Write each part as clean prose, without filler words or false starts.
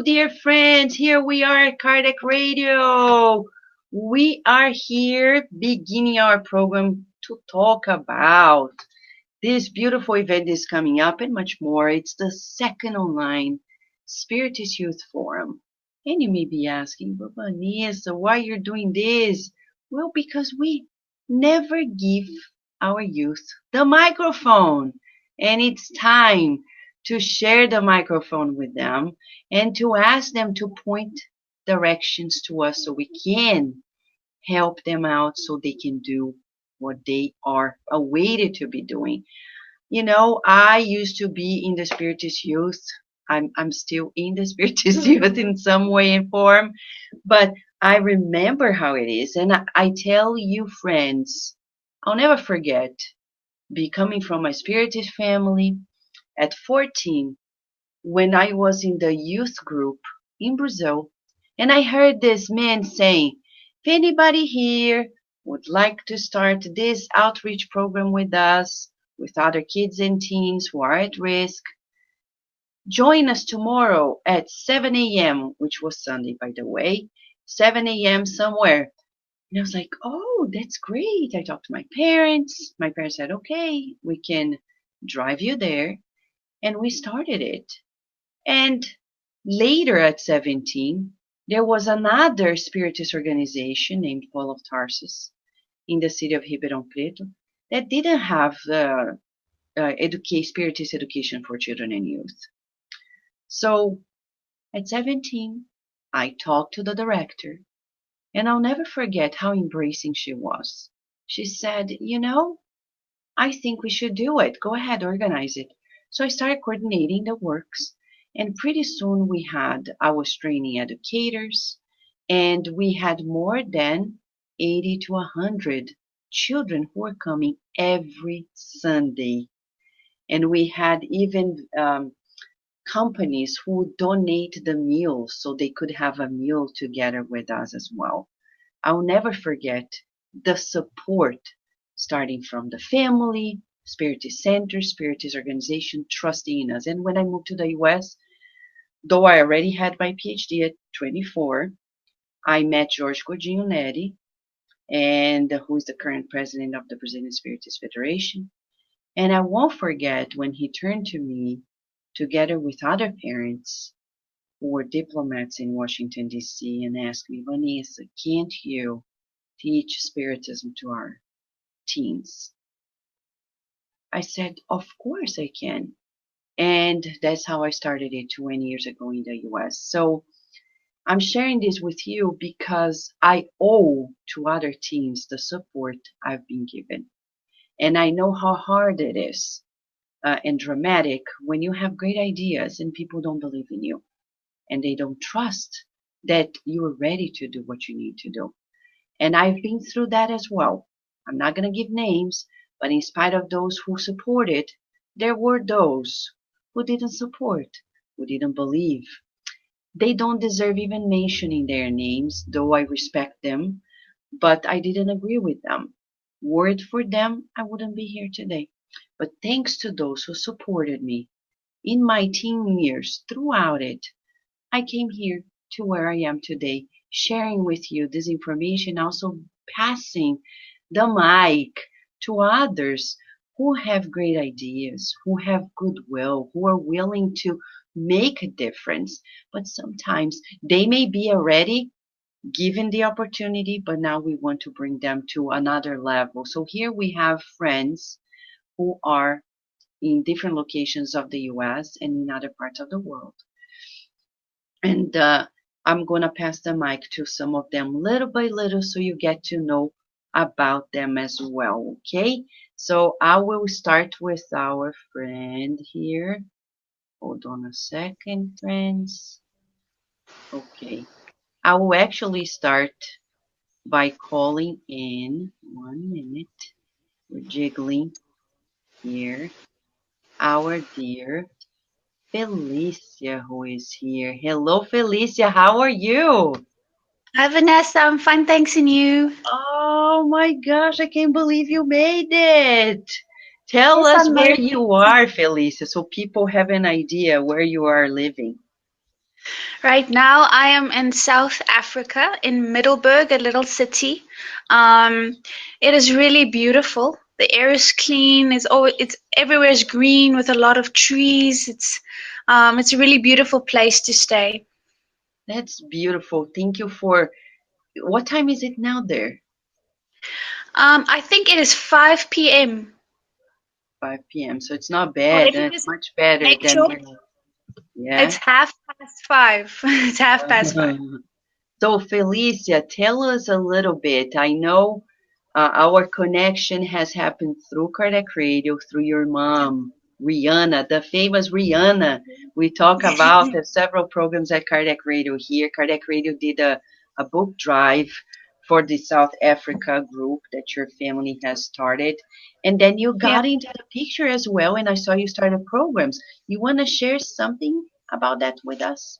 Hello, dear friends. Here we are at Cardiac Radio. We are here beginning our program to talk about this beautiful event is coming up and much more. It's the second online Spiritist Youth Forum. And you may be asking, but Vanessa, why you're doing this? Well, because we never give our youth the microphone. And it's time to share the microphone with them and to ask them to point directions to us so we can help them out so they can do what they are awaited to be doing. You know, I used to be in the Spiritist Youth. I'm still in the Spiritist Youth in some way and form, but I remember how it is. And I tell you, friends, I'll never forget becoming from a Spiritist family at 14 when I was in the youth group in Brazil. And I heard this man saying, if anybody here would like to start this outreach program with us, with other kids and teens who are at risk, join us tomorrow at 7 a.m., which was Sunday, by the way, 7 a.m. somewhere. And I was like, oh, that's great. I talked to my parents. My parents said, okay, we can drive you there. And we started it. And later at 17, there was another Spiritist organization named Paul of Tarsus in the city of Ribeirão Preto that didn't have Spiritist education for children and youth. So at 17, I talked to the director, and I'll never forget how embracing she was. She said, you know, I think we should do it. Go ahead, organize it. So I started coordinating the works, and pretty soon I was training educators, and we had more than 80 to 100 children who were coming every Sunday. And we had even companies who donate the meals so they could have a meal together with us as well. I'll never forget the support starting from the family, Spiritist Center, Spiritist organization trusting in us. And when I moved to the US, though I already had my PhD at 24, I met Jorge Godinho Neri, and who is the current president of the Brazilian Spiritist Federation. And I won't forget when he turned to me together with other parents who were diplomats in Washington, D.C., and asked me, Vanessa, can't you teach Spiritism to our teens? I said, of course I can. And that's how I started it 20 years ago in the US. So I'm sharing this with you because I owe to other teens the support I've been given. And I know how hard it is and dramatic when you have great ideas and people don't believe in you and they don't trust that you are ready to do what you need to do. And I've been through that as well. I'm not going to give names, but in spite of those who supported, there were those who didn't support, who didn't believe. They don't deserve even mentioning their names, though I respect them, but I didn't agree with them. Were it for them, I wouldn't be here today. But thanks to those who supported me in my teen years, throughout it, I came here to where I am today, sharing with you this information, also passing the mic to others who have great ideas, who have goodwill, who are willing to make a difference. But sometimes they may be already given the opportunity, but now we want to bring them to another level. So here we have friends who are in different locations of the US and in other parts of the world. And I'm going to pass the mic to some of them little by little so you get to know about them as well, okay? So I will start with our friend here. Hold on a second, friends. Okay. I will actually start by calling in, 1 minute, we're jiggling here, our dear Felicia, who is here. Hello, Felicia, how are you? Hi, Vanessa. I'm fine, thanks, and you? Oh my gosh, I can't believe you made it. Tell Yes, us I'm where very. you are, Felicia, so people have an idea where you are living. Right now, I am in South Africa, in Middelburg, a little city. Um, it is really beautiful. The air is clean. It's everywhere is green with a lot of trees. It's a really beautiful place to stay. That's beautiful. Thank you for. What time is it now there? I think it is 5 p.m. 5 p.m. So it's not Oh, bad. let me It's just much better make than sure. here. Yeah. It's 5:30. It's 5:30. So, Felicia, tell us a little bit. I know our connection has happened through Cardiac Radio, through your mom, Rihanna, the famous Rihanna. We talk about several programs at Cardiac Radio here. Cardiac Radio did a book drive for the South Africa group that your family has started. And then you Yeah. got into the picture as well, and I saw you started programs. You want to share something about that with us?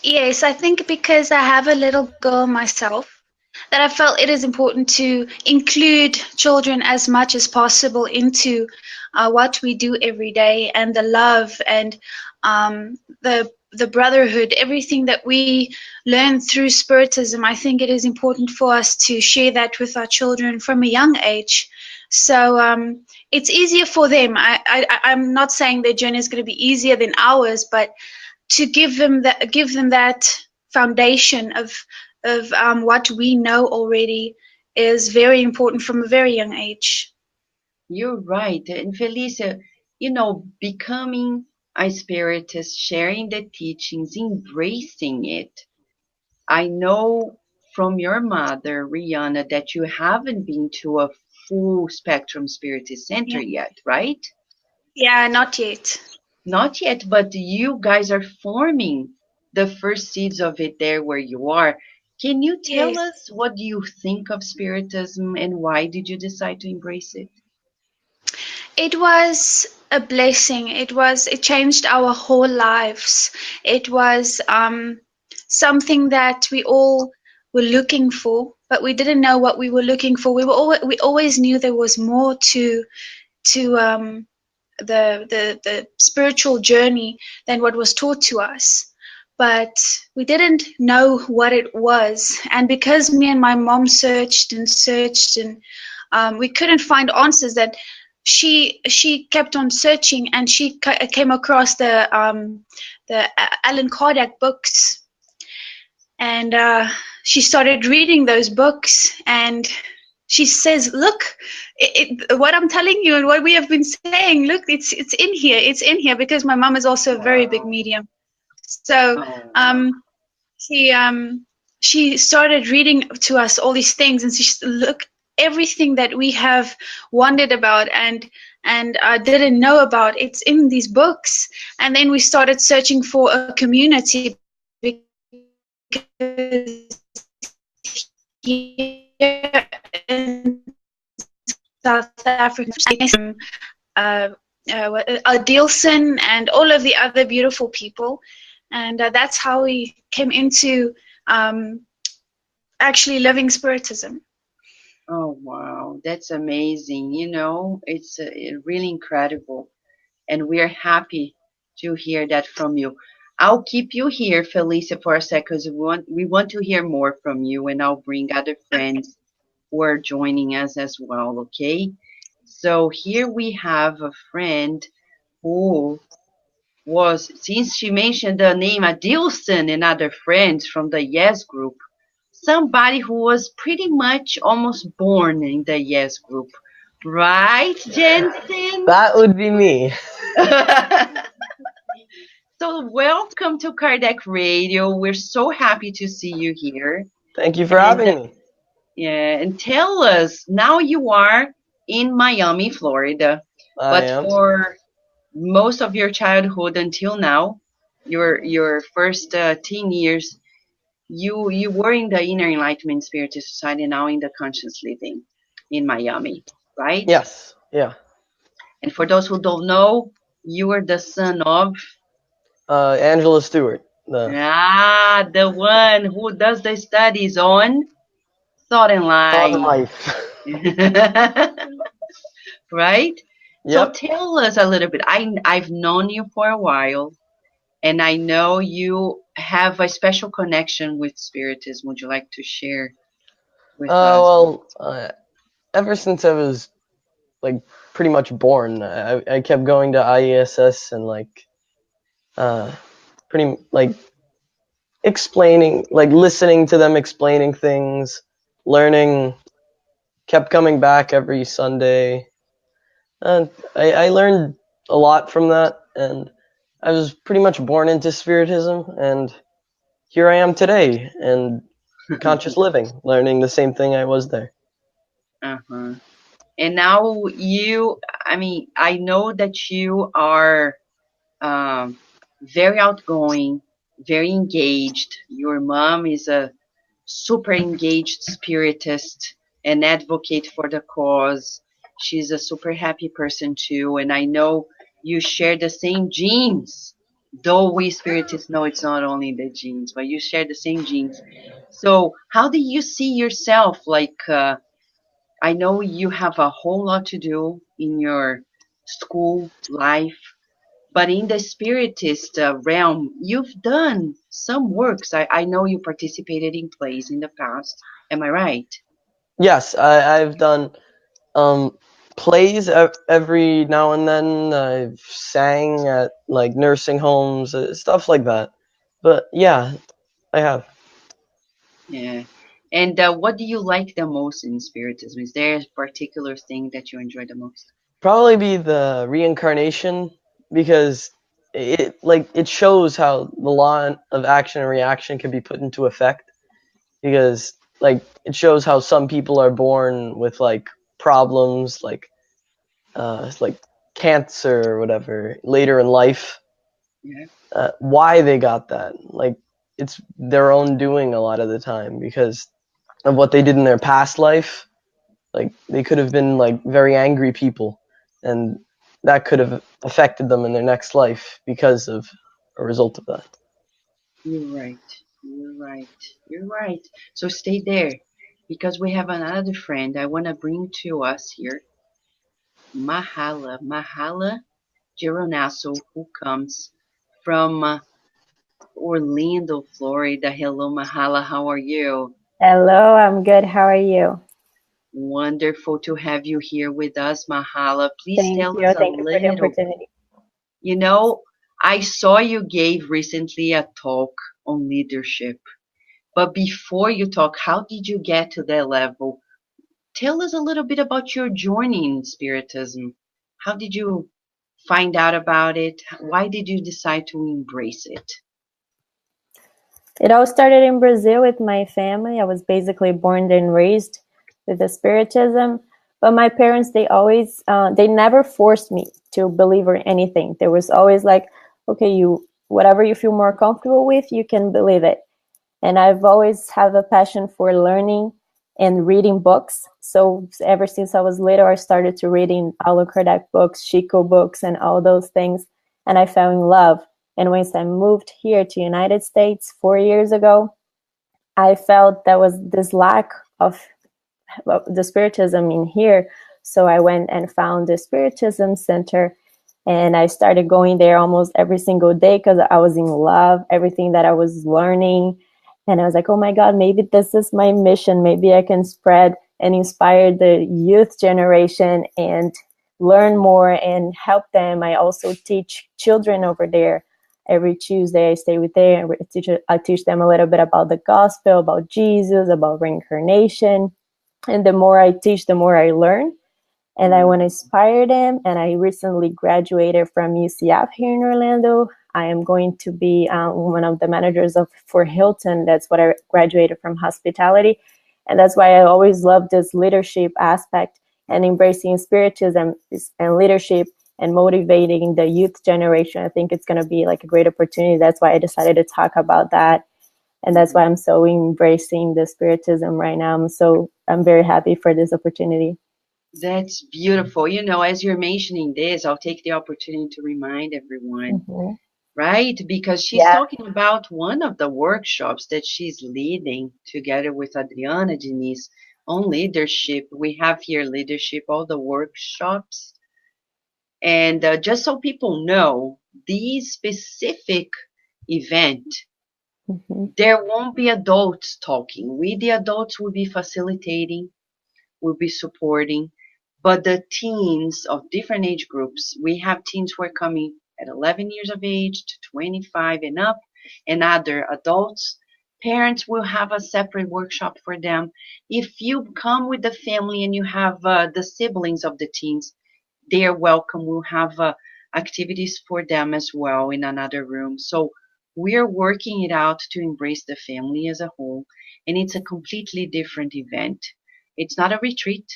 Yes, I think because I have a little girl myself, that I felt it is important to include children as much as possible into what we do every day, and the love and the brotherhood, everything that we learn through Spiritism. I think it is important for us to share that with our children from a young age. So it's easier for them. I'm not saying their journey is going to be easier than ours, but to give them that foundation of what we know already is very important from a very young age. You're right. And Felicia, becoming a spiritist, sharing the teachings, embracing it. I know from your mother, Rihanna, that you haven't been to a full spectrum spiritist center Yeah. yet, right? Yeah, not yet. Not yet, but you guys are forming the first seeds of it there where you are. Can you tell Yes. us what do you think of spiritism and why did you decide to embrace it? It was a blessing. It changed our whole lives. It was something that we all were looking for, but we didn't know what we were looking for. We always knew there was more to the spiritual journey than what was taught to us, but we didn't know what it was. And because me and my mom searched and searched, and we couldn't find answers, that she kept on searching, and she came across the Allan Kardec books, and she started reading those books, and she says, look, what I'm telling you and what we have been saying, look, it's in here, it's in here, because my mom is also a very big Wow. medium. So Oh, she started reading to us all these things, and she said, look, everything that we have wondered about and didn't know about, it's in these books. And then we started searching for a community, because here in South Africa, uh, Adilson and all of the other beautiful people. And that's how we came into um, actually living Spiritism. oh, wow. That's amazing. It's really incredible. And we're happy to hear that from you. I'll keep you here, Felicia, for a second, because we want to hear more from you, and I'll bring other friends who are joining us as well, okay? So here we have a friend who since she mentioned the name Adilson and other friends from the Yes group, somebody who was pretty much almost born in the Yes group. Right, Jansen? That would be me. So welcome to Kardec Radio. We're so happy to see you here. Thank you for And having me. yeah, and tell us, now you are in Miami, Florida, I but am. for most of your childhood until now, your first teen years, you were in the Inner Enlightenment Spiritist Society, now in the Conscious Living in Miami, right? Yes. Yeah. And for those who don't know, you are the son of Angela Stewart. the one who does the studies on thought and Thought in life. life. Right? So Yep. tell us a little bit. I've known you for a while, And I know you have a special connection with Spiritism. Would you like to share with us? Ever since I was like pretty much born, I kept going to IESS and like pretty like explaining, like listening to them explaining things, learning, kept coming back every Sunday. And I learned a lot from that, and I was pretty much born into Spiritism, and here I am today, and conscious living, learning the same thing I was there. Uh-huh. And now I mean, I know that you are very outgoing, very engaged. Your mom is a super engaged spiritist and advocate for the cause. She's a super happy person too. And I know you share the same genes. Though we spiritists know it's not only the genes, but you share the same genes. So how do you see yourself? Like, I know you have a whole lot to do in your school life, but in the spiritist realm, you've done some works. I know you participated in plays in the past. Am I right? Yes, I've done plays every now and then. I've sang at like nursing homes, stuff like that. But yeah, I have. Yeah. And what do you like the most in spiritism? Is there a particular thing that you enjoy the most? Probably be the reincarnation, because it shows how the law of action and reaction can be put into effect, because like it shows how some people are born with like problems like cancer or whatever later in life, Yeah. why they got that, like it's their own doing a lot of the time because of what they did in their past life. Like they could have been like very angry people, and that could have affected them in their next life because of a result of that. You're right. You're right. You're right. So stay there because we have another friend I want to bring to us here. Mahala Geronasso, who comes from Orlando, Florida. Hello, Mahala. How are you? Hello, I'm good. How are you? Wonderful to have you here with us, Mahala. Please Thank tell you. us a Thank you for the little. opportunity. You know, I saw you gave recently a talk on leadership. But before you talk, how did you get to that level? Tell us a little bit about your journey in Spiritism. How did you find out about it? Why did you decide to embrace it? It all started in Brazil with my family. I was basically born and raised with the Spiritism. But my parents, they never forced me to believe or anything. There was always like, okay, whatever you feel more comfortable with, you can believe it. And I've always have a passion for learning and reading books. So ever since I was little, I started to reading Allan Kardec books, Chico books, and all those things. And I fell in love. And once I moved here to United States 4 years ago, I felt there was this lack of the Spiritism in here. So I went and found the Spiritism Center, and I started going there almost every single day because I was in love, everything that I was learning. And I was like, oh my God, maybe this is my mission. Maybe I can spread and inspire the youth generation and learn more and help them. I also teach children over there. Every Tuesday I stay with them and I teach them a little bit about the gospel, about Jesus, about reincarnation. And the more I teach, the more I learn. And I want to inspire them. And I recently graduated from UCF here in Orlando. I am going to be one of the managers for Hilton. That's what I graduated from, hospitality. And that's why I always love this leadership aspect and embracing spiritism and leadership and motivating the youth generation. I think it's going to be like a great opportunity. That's why I decided to talk about that. And that's why I'm so embracing the spiritism right now. I'm very happy for this opportunity. That's beautiful. You know, as you're mentioning this, I'll take the opportunity to remind everyone, right? Because she's talking about one of the workshops that she's leading together with Adriana Diniz on leadership. We have here leadership, all the workshops. And just so people know, these specific event, Mhm. there won't be adults talking. We, the adults, will be facilitating, will be supporting, but the teens of different age groups, we have teens who are coming at 11 years of age to 25 and up, and other adults. Parents will have a separate workshop for them. If you come with the family and you have the siblings of the teens, they are welcome. We'll have activities for them as well in another room. So we're working it out to embrace the family as a whole. And it's a completely different event. It's not a retreat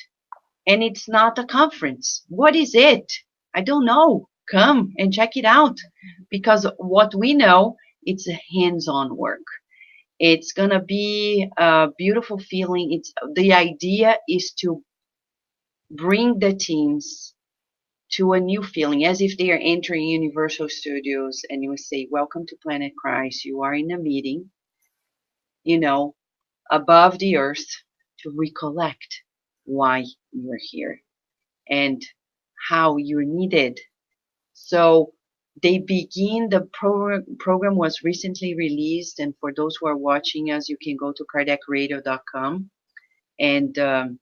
and it's not a conference. What is it? I don't know. Come and check it out because what we know, it's a hands-on work. It's going to be a beautiful feeling. The idea is to bring the teams to a new feeling, as if they are entering Universal Studios and you say, welcome to Planet Christ. You are in a meeting, you know, above the earth to recollect why you're here and how you're needed. So they begin, the program was recently released. And for those who are watching us, you can go to cardiacradio.com and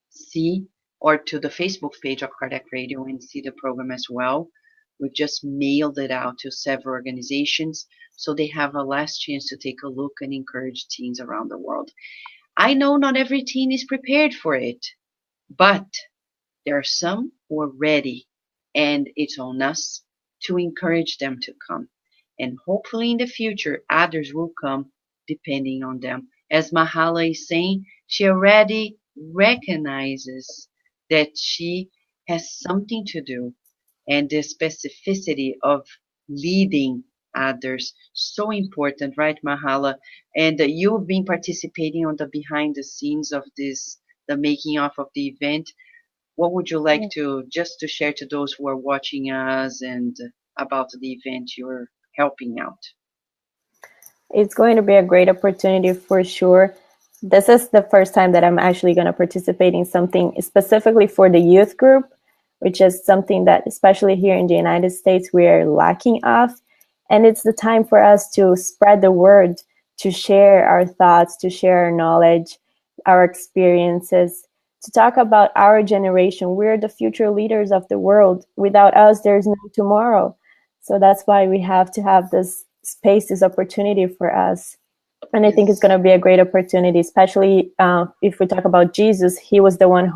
see, or to the Facebook page of Cardiac Radio and see the program as well. We've just mailed it out to several organizations so they have a last chance to take a look and encourage teens around the world. I know not every teen is prepared for it, but there are some who are ready, and it's on us to encourage them to come. And hopefully in the future, others will come depending on them. As Mahala is saying, she already recognizes that she has something to do, and the specificity of leading others, so important, right, Mahala? And you've been participating on the behind the scenes of this, the making of the event. What would you like to just to share to those who are watching us and about the event you're helping out? It's going to be a great opportunity for sure. This is the first time that I'm actually going to participate in something specifically for the youth group, which is something that, especially here in the United States, we are lacking of. And it's the time for us to spread the word, to share our thoughts, to share our knowledge, our experiences, to talk about our generation. We're the future leaders of the world. Without us, there's no tomorrow. So that's why we have to have this space, this opportunity for us. And I think it's going to be a great opportunity, especially if we talk about Jesus. He was the one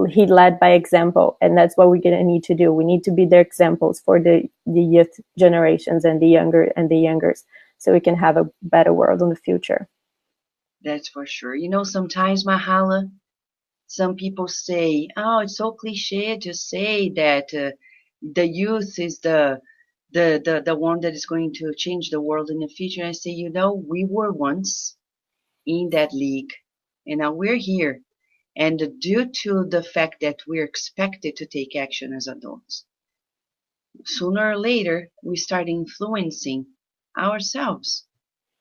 he led by example, and that's what we're going to need to do. We need to be their examples for the youth generations and the youngers, so we can have a better world in the future. That's for sure. You know, sometimes, Mahala, some people say, "Oh, it's so cliche to say that the youth is the one that is going to change the world in the future." I say, you know, we were once in that league, and now we're here. And due to the fact that we're expected to take action as adults, sooner or later, we start influencing ourselves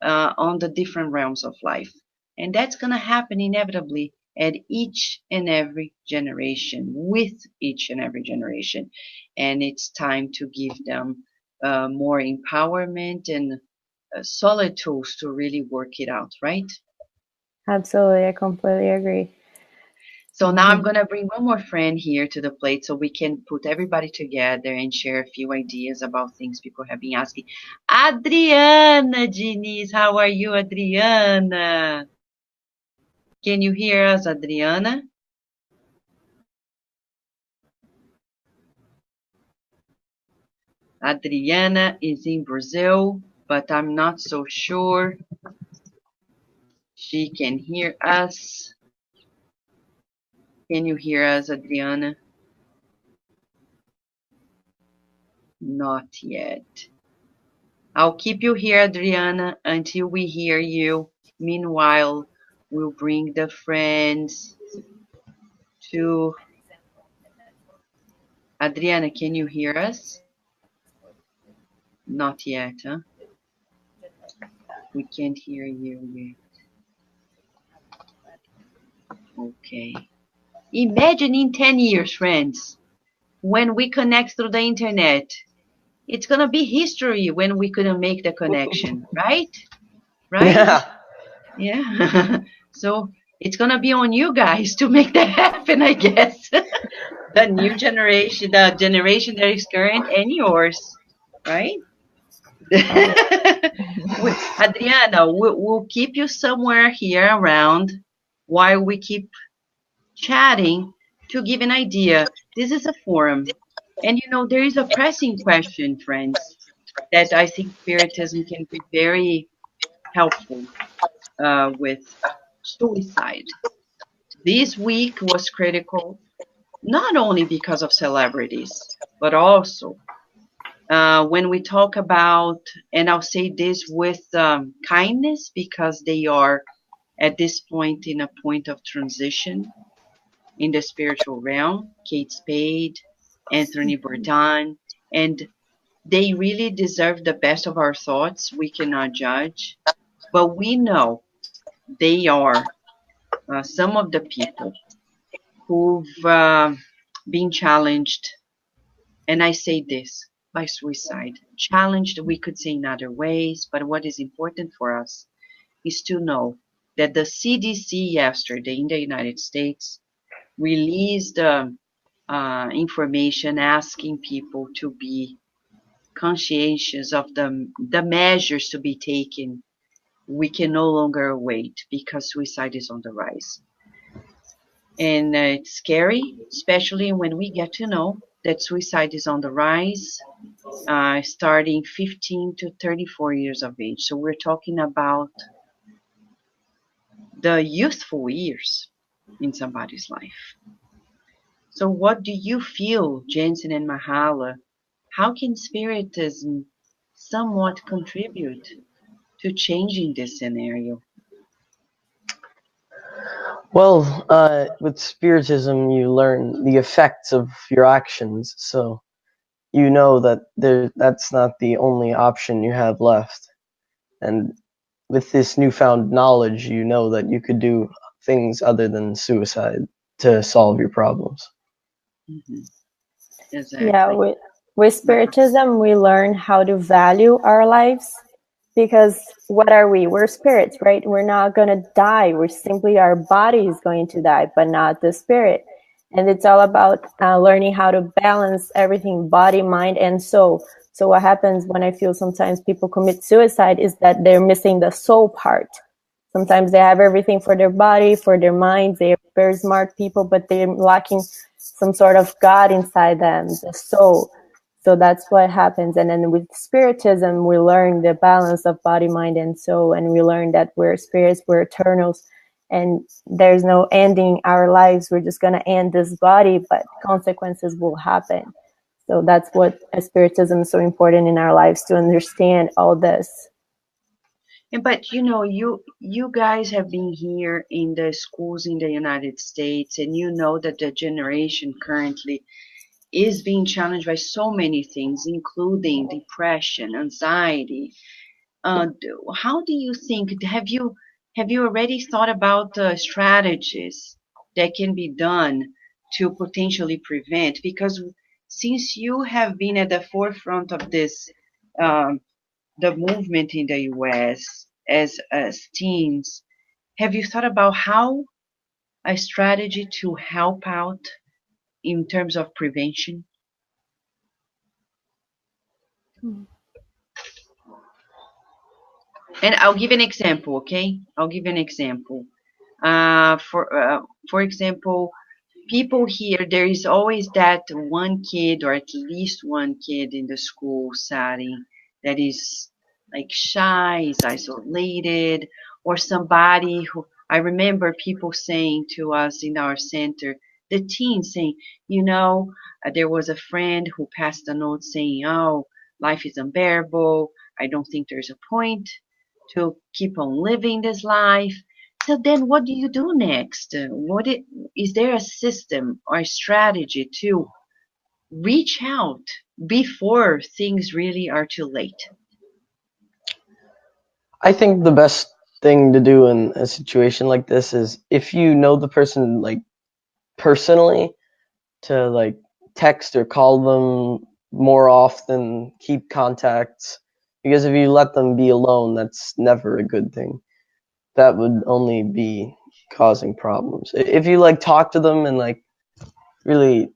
on the different realms of life. And that's going to happen inevitably at each and every generation, with each and every generation. And it's time to give them more empowerment and solid tools to really work it out, right? Absolutely, I completely agree. So now I'm going to bring one more friend here to the plate so we can put everybody together and share a few ideas about things people have been asking. Adriana Diniz, how are you, Adriana? Can you hear us, Adriana? Adriana is in Brazil, but I'm not so sure she can hear us. Can you hear us, Adriana? Not yet. I'll keep you here, Adriana, until we hear you. Meanwhile, we'll bring the friends to... Adriana, can you hear us? Not yet, huh? We can't hear you yet. Okay. Imagine in 10 years, friends, when we connect through the internet, it's gonna be history when we couldn't make the connection, right? Right? Yeah. Yeah. So it's gonna be on you guys to make that happen, I guess. The new generation, the generation that is current, and yours, right? Adriana, we'll keep you somewhere here around while we keep chatting to give an idea. This is a forum. And there is a pressing question, friends, that I think Spiritism can be very helpful with suicide. This week was critical, not only because of celebrities, but also when we talk about, and I'll say this with kindness because they are at this point in a point of transition in the spiritual realm, Kate Spade, Anthony Bourdain, and they really deserve the best of our thoughts. We cannot judge, but we know they are some of the people who've been challenged, and I say this by suicide. Challenged, we could say in other ways, but what is important for us is to know that the CDC yesterday in the United States released information asking people to be conscientious of the measures to be taken. We can no longer wait because suicide is on the rise. And it's scary, especially when we get to know that suicide is on the rise, starting 15 to 34 years of age. So we're talking about the youthful years in somebody's life. So what do you feel, Jansen and Mahala? How can Spiritism somewhat contribute to changing this scenario? Well, with Spiritism, you learn the effects of your actions, so you know that that's not the only option you have left. And with this newfound knowledge, you know that you could do things other than suicide to solve your problems. Mm-hmm. Exactly. Yeah, with Spiritism, we learn how to value our lives, because what are we? We're spirits, right? We're not going to die. We're simply, our body is going to die, but not the spirit. And it's all about learning how to balance everything, body, mind, and soul. So what happens when I feel sometimes people commit suicide is that they're missing the soul part. Sometimes they have everything for their body, for their mind. They're very smart people, but they're lacking some sort of God inside them, the soul. So that's what happens. And then with Spiritism, we learn the balance of body, mind, and soul. And we learn that we're spirits, we're eternals, and there's no ending our lives. We're just going to end this body, but consequences will happen. So that's what Spiritism is so important in our lives, to understand all this. But you guys have been here in the schools in the United States, and you know that the generation currently is being challenged by so many things, including depression, anxiety. How do you think? Have you already thought about strategies that can be done to potentially prevent? Because since you have been at the forefront of this, the movement in the U.S. as teens, have you thought about how a strategy to help out in terms of prevention? And I'll give an example, okay? I'll give an example. For example, people here, there is always that one kid or at least one kid in the school setting that is like shy, is isolated, or somebody who, I remember people saying to us in our center, the teens saying, there was a friend who passed a note saying, oh, life is unbearable. I don't think there's a point to keep on living this life. So then what do you do next? Is there a system or a strategy to reach out before things really are too late? I think the best thing to do in a situation like this is, if you know the person like personally, to like text or call them more often, keep contacts, because if you let them be alone, that's never a good thing. That would only be causing problems. If you like talk to them and like really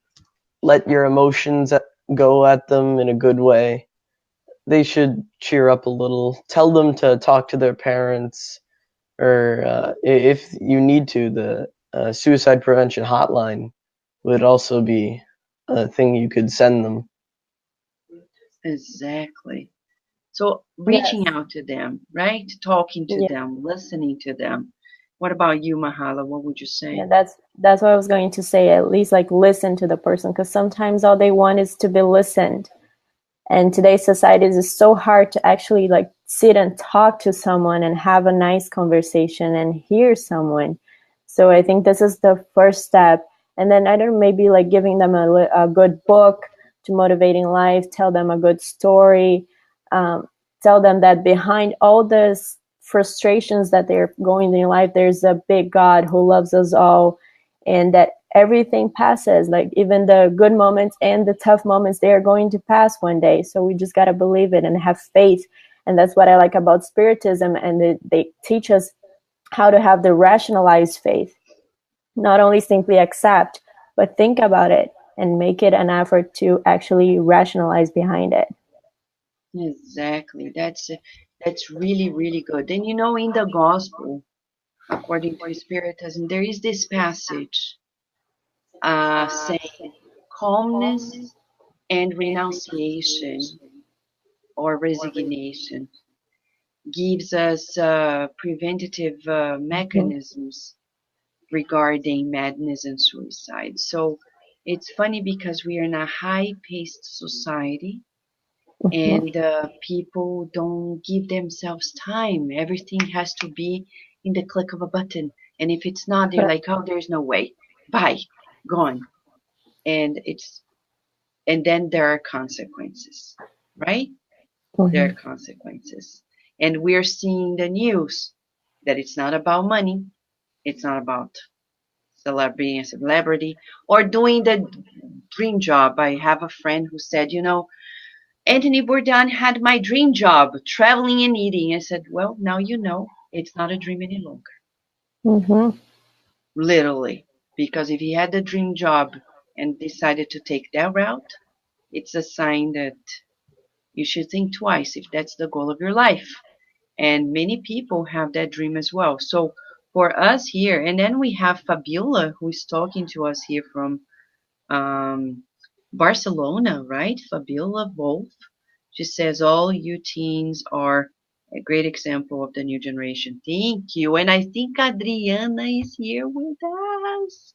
let your emotions go at them in a good way, they should cheer up a little. Tell them to talk to their parents, or if you need to, the suicide prevention hotline would also be a thing you could send them. Exactly. So Yes. reaching out to them, right? Talking to Yeah. them, listening to them. What about you, Mahala? What would you say? Yeah, that's what I was going to say. At least like listen to the person, because sometimes all they want is to be listened. And today's society is so hard to actually like sit and talk to someone and have a nice conversation and hear someone. So I think this is the first step. And then I don't know, maybe like giving them a good book to motivating life, tell them a good story, tell them that behind all this frustrations that they're going in life, there's a big God who loves us all, and that everything passes. Like even the good moments and the tough moments, they are going to pass one day. So we just got to believe it and have faith. And that's what I like about Spiritism. And they teach us how to have the rationalized faith, not only simply accept, but think about it and make it an effort to actually rationalize behind it. Exactly. That's really, really good. And you know, in the gospel, according to Spiritism, there is this passage saying calmness and renunciation or resignation gives us preventative mechanisms regarding madness and suicide. So it's funny because we are in a high-paced society, Mhm. and people don't give themselves time. Everything has to be in the click of a button, and if it's not, they're Correct. like, "Oh, there's no way. Bye, gone." And then there are consequences, right? There are Mhm. consequences, and we're seeing the news that it's not about money, it's not about being a celebrity or doing the dream job. I have a friend who said, Anthony Bourdain had my dream job, traveling and eating. I said, well, now you know it's not a dream any longer. Mhm. Literally. Because if he had the dream job and decided to take that route, it's a sign that you should think twice if that's the goal of your life. And many people have that dream as well. So for us here, and then we have Fabiola who is talking to us here from um, Barcelona, right? Fabiola Wolf. She says all you teens are a great example of the new generation. Thank you. And I think Adriana is here with us.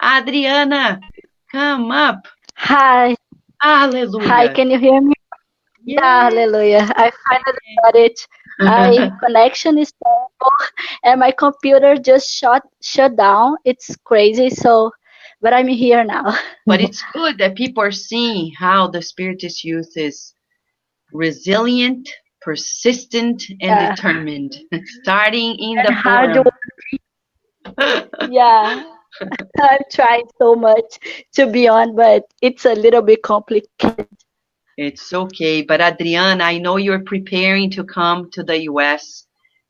Adriana, come up. Hi, hi, Hallelujah. can you hear me? Yeah, Yes. hallelujah. I finally got it. My connection is terrible and my computer just shut down. It's crazy, but I'm here now. But it's good that people are seeing how the Spiritist youth is resilient, persistent, and Yeah, determined, starting in and the hard forum. work. Yeah, I'm trying so much to be on, but it's a little bit complicated. It's okay. But Adriana, I know you're preparing to come to the US.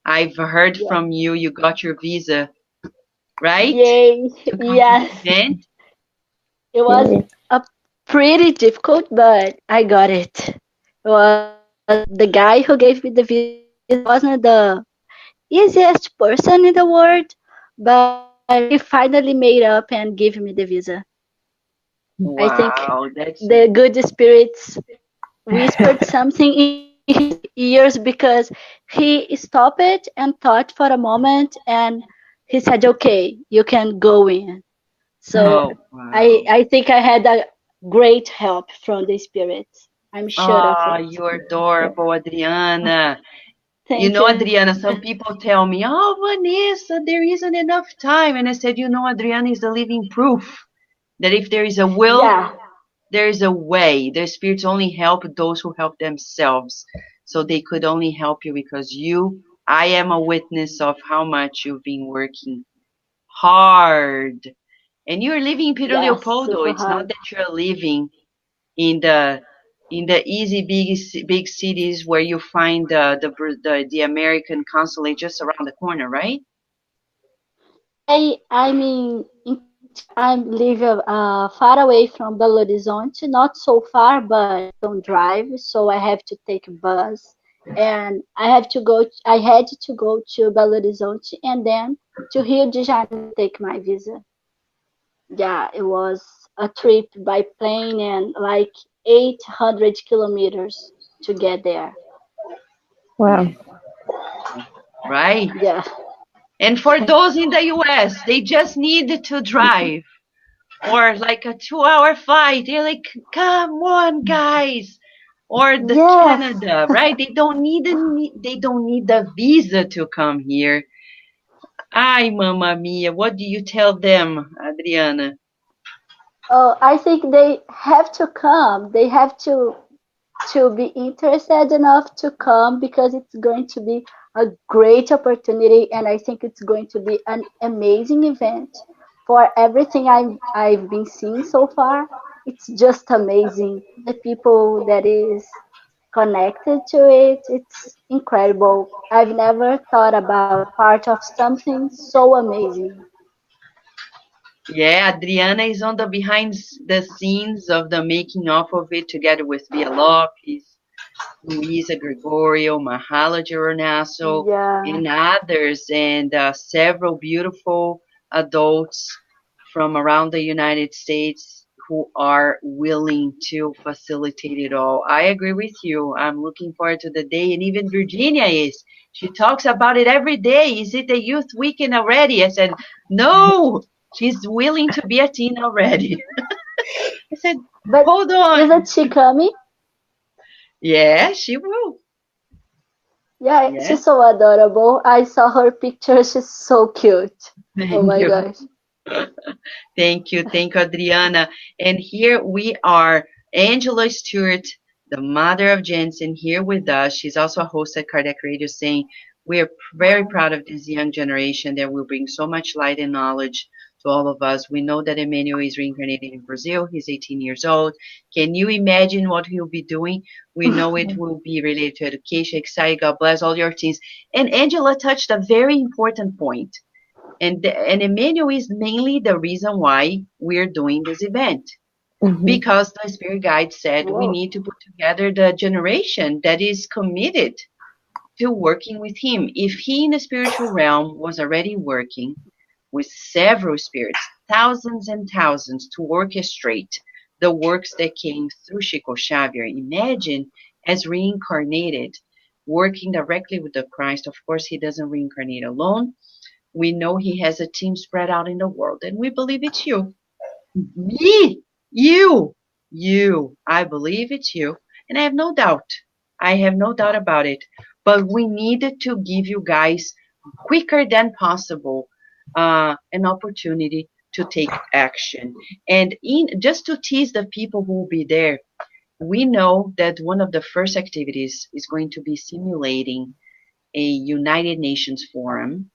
I've heard Yeah. from you. You got your visa, right? Yay. To come to the Yes. event. It was Yay. a pretty difficult, but I got it. It was the guy who gave me the visa wasn't the easiest person in the world, but he finally made up and gave me the visa. I think Wow, that's the good spirits whispered something in his ears because he stopped it and thought for a moment and he said, okay, you can go in. So oh I wow. I think I had a great help from the spirits. I'm sure of Ah, it. you're adorable, Adriana. You Thank know, you. Adriana, some people tell me, oh, Vanessa, there isn't enough time. And I said, Adriana is the living proof that if there is a will, Yeah. there is a way. The spirits only help those who help themselves. So they could only help you because I am a witness of how much you've been working hard. And you're living in Pedro Yes, Leopoldo. super It's not hard. that you're living in the in the easy big cities where you find the American consulate just around the corner, right? I mean, I live far away from Belo Horizonte, not so far, but don't drive, so I have to take a bus, and I had to go to Belo Horizonte and then to Rio de Janeiro to take my visa. Yeah, it was a trip by plane and like 800 kilometers to get there. Wow. Right. Yeah. And for those in the US, they just need to drive or like a 2-hour flight. They're like, come on, guys. Or the Yes. Canada, right? They don't need the visa to come here. Ay, mamma mia. What do you tell them, Adriana? Oh, I think they have to come. They have to be interested enough to come because it's going to be a great opportunity, and I think it's going to be an amazing event. For everything I've been seeing so far, it's just amazing. The people that is connected to it, it's incredible. I've never thought about part of something so amazing. Yeah, Adriana is on the behind the scenes of the making of it together with Via Lopes, Luisa Gregorio, Mahala Geronasso, Yeah. and others, and several beautiful adults from around the United States who are willing to facilitate it all. I agree with you. I'm looking forward to the day, and even Virginia is. She talks about it every day. Is it a youth weekend already? I said, no, she's willing to be a teen already. I said, But hold on. isn't she coming? Yeah, she will. Yeah, Yes. she's so adorable. I saw her picture. She's so cute. Oh Thank my you. gosh. Thank you. Thank you, Adriana. And here we are, Angela Stewart, the mother of Jansen, here with us. She's also a host at Kardec Radio, saying, we're very proud of this young generation that will bring so much light and knowledge to all of us. We know that Emmanuel is reincarnated in Brazil. He's 18 years old. Can you imagine what he'll be doing? We know it will be related to education. Excited. God bless all your teens. And Angela touched a very important point. And Emmanuel is mainly the reason why we're doing this event. Mhm. Because the spirit guide said we Whoa. need to put together the generation that is committed to working with him. If he in the spiritual realm was already working with several spirits, thousands and thousands to orchestrate the works that came through Chico Xavier, imagine as reincarnated, working directly with the Christ. Of course, he doesn't reincarnate alone. We know he has a team spread out in the world, and we believe it's you. Me, you. I believe it's you, and I have no doubt. I have no doubt about it. But we needed to give you guys quicker than possible an opportunity to take action. And just to tease the people who will be there, we know that one of the first activities is going to be simulating a United Nations forum.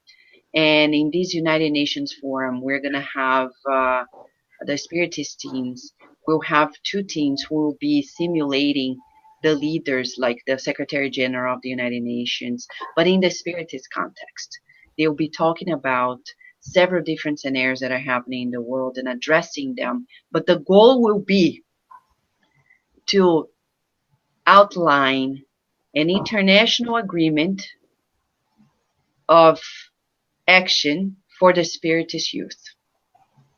And in this United Nations forum, we're going to have the Spiritist teams. We'll have two teams who will be simulating the leaders, like the Secretary General of the United Nations, but in the Spiritist context. They'll be talking about several different scenarios that are happening in the world and addressing them. But the goal will be to outline an international agreement of action for the Spiritist youth.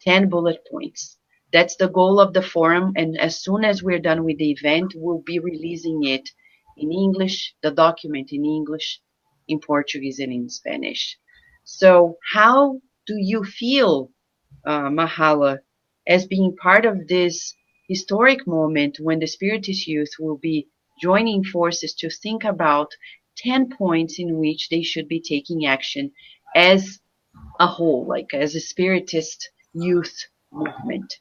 10 bullet points. That's the goal of the forum, and as soon as we're done with the event, we'll be releasing it in English, the document in English, in Portuguese, and in Spanish. So how do you feel, Mahala, as being part of this historic moment when the Spiritist youth will be joining forces to think about 10 points in which they should be taking action as a whole, like as a Spiritist youth movement?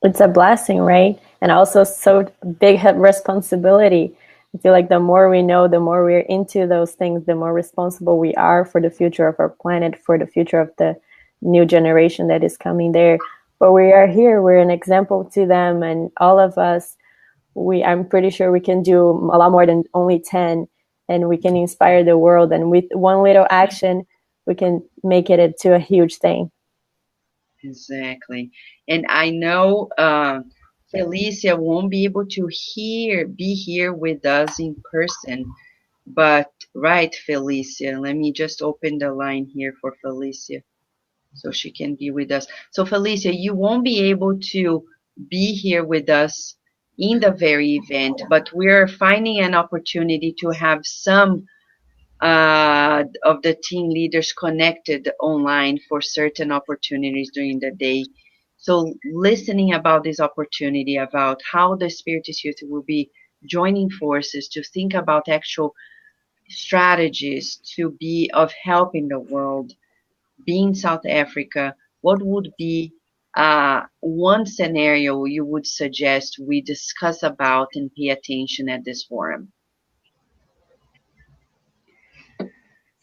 It's a blessing, right? And also so big responsibility. I feel like the more we know, the more we're into those things, the more responsible we are for the future of our planet, for the future of the new generation that is coming there. But we are here, we're an example to them, and all of us I'm pretty sure we can do a lot more than only 10, and we can inspire the world. And with one little action, we can make it into a huge thing. Exactly. And I know Felicia won't be able to be here with us in person, but right, Felicia, let me just open the line here for Felicia so she can be with us. So Felicia, you won't be able to be here with us in the very event, but we're finding an opportunity to have some of the team leaders connected online for certain opportunities during the day. So listening about this opportunity, about how the Spiritist Youth will be joining forces to think about actual strategies to be of help in the world, being South Africa, what would be one scenario you would suggest we discuss about and pay attention at this forum?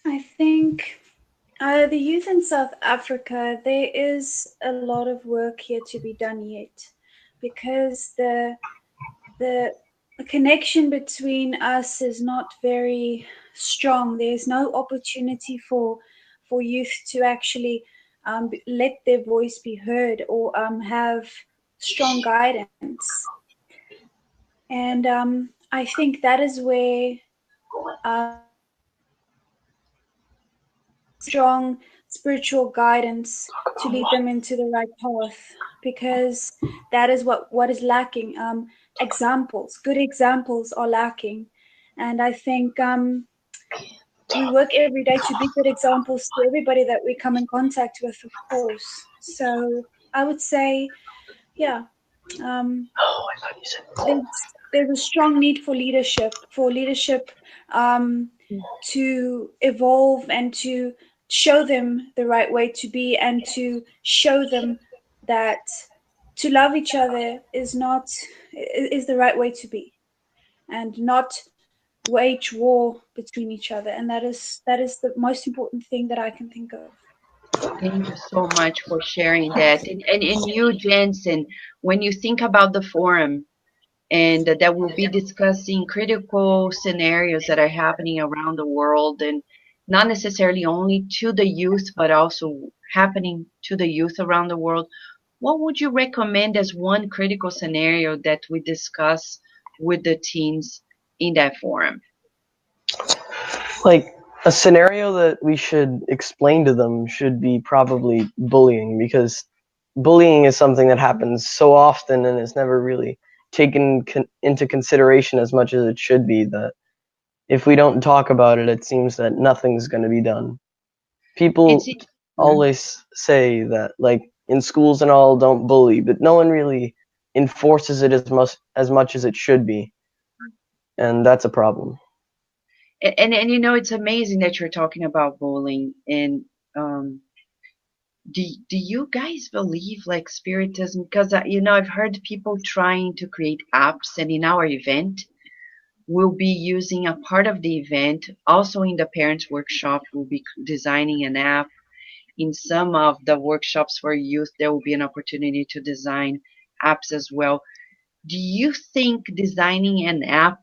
I think the youth in South Africa, there is a lot of work here to be done yet, because the connection between us is not very strong. There's no opportunity for youth to actually let their voice be heard, or have strong guidance. And I think that is where strong spiritual guidance to lead them into the right path, because that is what is lacking. Good examples are lacking, and I think we work every day to be good examples to everybody that we come in contact with, of course. So I would say, yeah, there's a strong need for leadership, to evolve and to show them the right way to be, and to show them that to love each other is the right way to be, and not wage war between each other. And that is the most important thing that I can think of. Thank you so much for sharing that. And you, Jansen, when you think about the forum, and that we'll be discussing critical scenarios that are happening around the world, and not necessarily only to the youth, but also happening to the youth around the world, what would you recommend as one critical scenario that we discuss with the teens in that forum? Like, a scenario that we should explain to them should be probably bullying, because bullying is something that happens so often and is never really taken into consideration as much as it should be, that if we don't talk about it, it seems that nothing's going to be done. People always say that, like, in schools and all, don't bully, but no one really enforces it as much as it should be, and that's a problem. And you know, it's amazing that you're talking about bullying. And do you guys believe, like, spiritism? Because you know, I've heard people trying to create apps, and in our event we'll be using a part of the event. Also in the parents workshop, we'll be designing an app. In some of the workshops for youth, there will be an opportunity to design apps as well. Do you think designing an app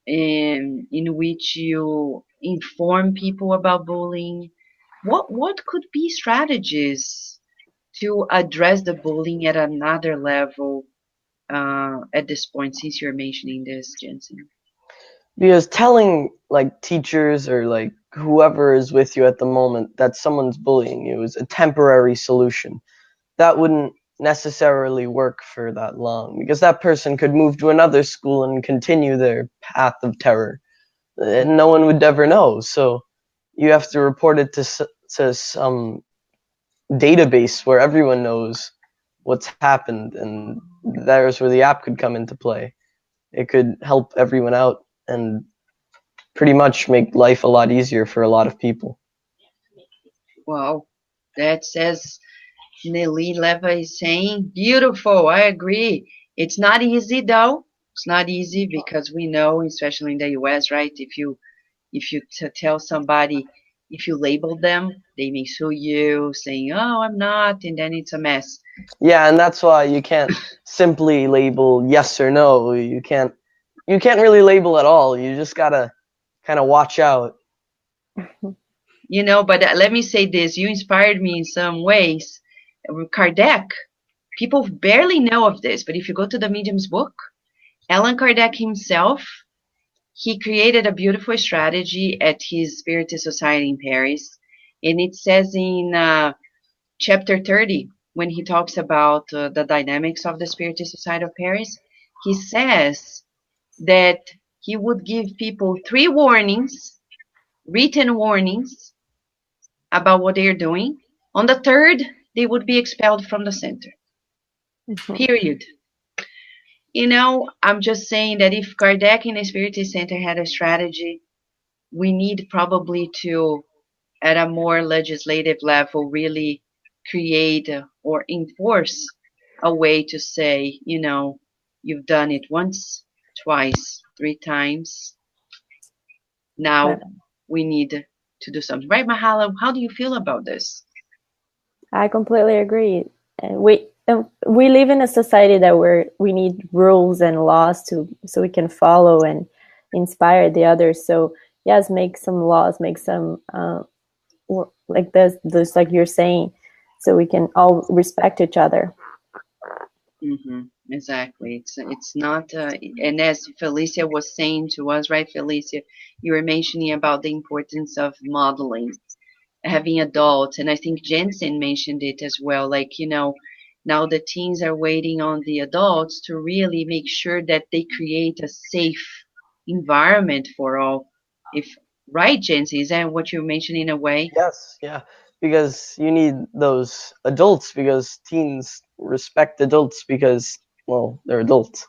in which you inform people about bullying, what could be strategies to address the bullying at another level at this point, since you're mentioning this, Jansen? Because telling, like, teachers or, like, whoever is with you at the moment that someone's bullying you is a temporary solution, that wouldn't necessarily work for that long, because that person could move to another school and continue their path of terror, and no one would ever know. So you have to report it to some database where everyone knows what's happened, and there's where the app could come into play. It could help everyone out and pretty much make life a lot easier for a lot of people. Wow, that's, as Nelly Leva is saying, beautiful. I agree. It's not easy though. It's not easy because we know, especially in the US, right? If you tell somebody if you label them, they may sue you saying, oh, I'm not, and then it's a mess. Yeah, and that's why you can't simply label yes or no. You can't really label at all. You just gotta kind of watch out. You know, but let me say this. You inspired me in some ways. Kardec, people barely know of this, but if you go to the Medium's book, Allan Kardec himself, he created a beautiful strategy at his Spiritist Society in Paris. And it says in chapter 30, when he talks about the dynamics of the Spiritist Society of Paris, he says that he would give people 3 warnings, written warnings, about what they are doing. On the 3rd, they would be expelled from the center. Period. You know, I'm just saying that if Kardec in the Spiritist Center had a strategy, we need probably to, at a more legislative level, really create or enforce a way to say, you know, you've done it once, twice, 3 times. Now we need to do something. Right, Mahala? How do you feel about this? I completely agree. We live in a society that we need rules and laws so we can follow and inspire the others. So yes, make some laws, make some like this, like you're saying, so we can all respect each other. Exactly. It's not, and as Felicia was saying to us, right, Felicia, you were mentioning about the importance of modeling, having adults, and I think Jansen mentioned it as well. Like, you know, now the teens are waiting on the adults to really make sure that they create a safe environment for all. If right, Jansen, is that what you mentioned in a way? Yes, yeah, because you need those adults, because teens respect adults because, well, they're adults.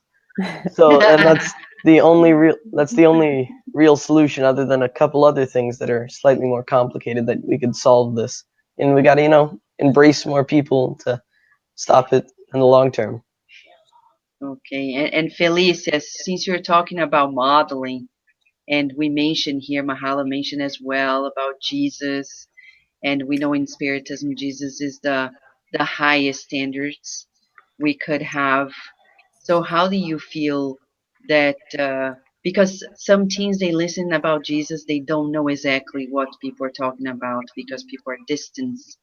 So, and that's the only real solution, other than a couple other things that are slightly more complicated, that we could solve this. And we got to, you know, embrace more people to stop it in the long term. Okay, and Felicia, since you're talking about modeling, and we mentioned here, Mahala mentioned as well about Jesus, and we know in Spiritism, Jesus is the highest standards we could have. So how do you feel that, because some teens, they listen about Jesus, they don't know exactly what people are talking about because people are distanced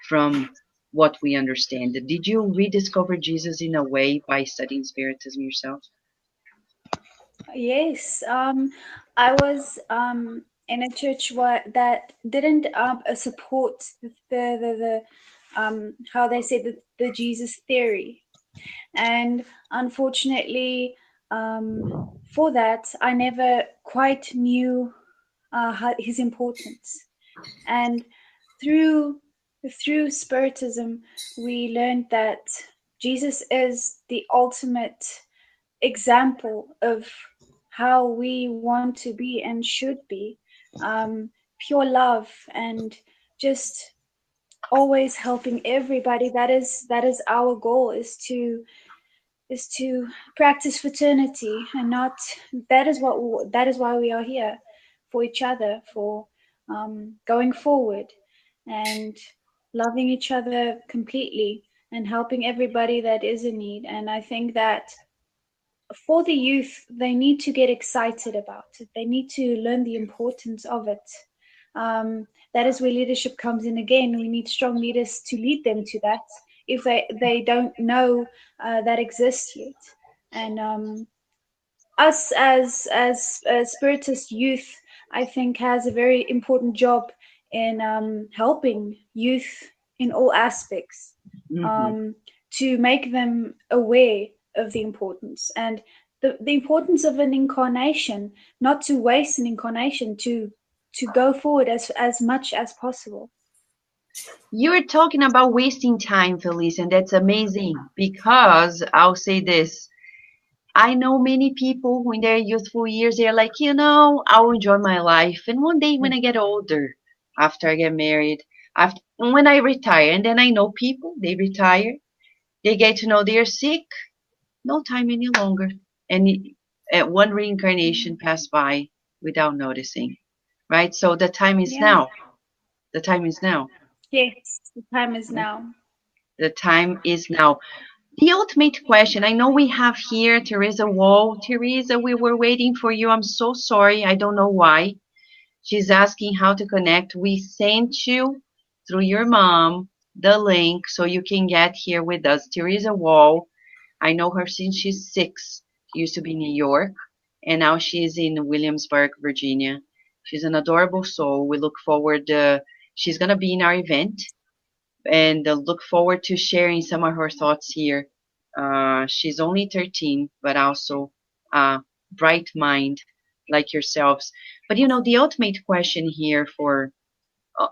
from what we understand. Did you rediscover Jesus in a way by studying Spiritism yourself? Yes, I was in a church that didn't support the how they said the Jesus theory, and unfortunately, for that, I never quite knew his importance. And through Spiritism, we learned that Jesus is the ultimate example of how we want to be and should be, pure love and just always helping everybody. That is our goal, is to practice fraternity, and not that is why we are here, for each other, for going forward and loving each other completely and helping everybody that is in need. And I think that for the youth, they need to get excited about it. They need to learn the importance of it. That is where leadership comes in again. We need strong leaders to lead them to that, if they don't know that exists yet. And us as Spiritist Youth, I think, has a very important job in helping youth in all aspects, to make them aware of the importance, and the importance of an incarnation, not to waste an incarnation, to go forward as much as possible. You're talking about wasting time, Felice, and that's amazing, because I'll say this. I know many people who in their youthful years, they're like, you know, I'll enjoy my life. And one day when I get older, after I get married, when I retire, and then I know people, they retire, they get to know they're sick, no time any longer. And one reincarnation passed by without noticing, right? So the time is Yeah. now. The time is now. Yes, the time is Yeah. now. The time is now. The ultimate question. I know we have here Teresa Wall. Teresa, we were waiting for you. I'm so sorry. I don't know why. She's asking how to connect. We sent you through your mom the link so you can get here with us. Teresa Wall. I know her since she's 6. She used to be in New York, and now she's in Williamsburg, Virginia. She's an adorable soul. We look forward. She's gonna be in our event, and look forward to sharing some of her thoughts here. She's only 13, but also bright mind like yourselves. But you know, the ultimate question here for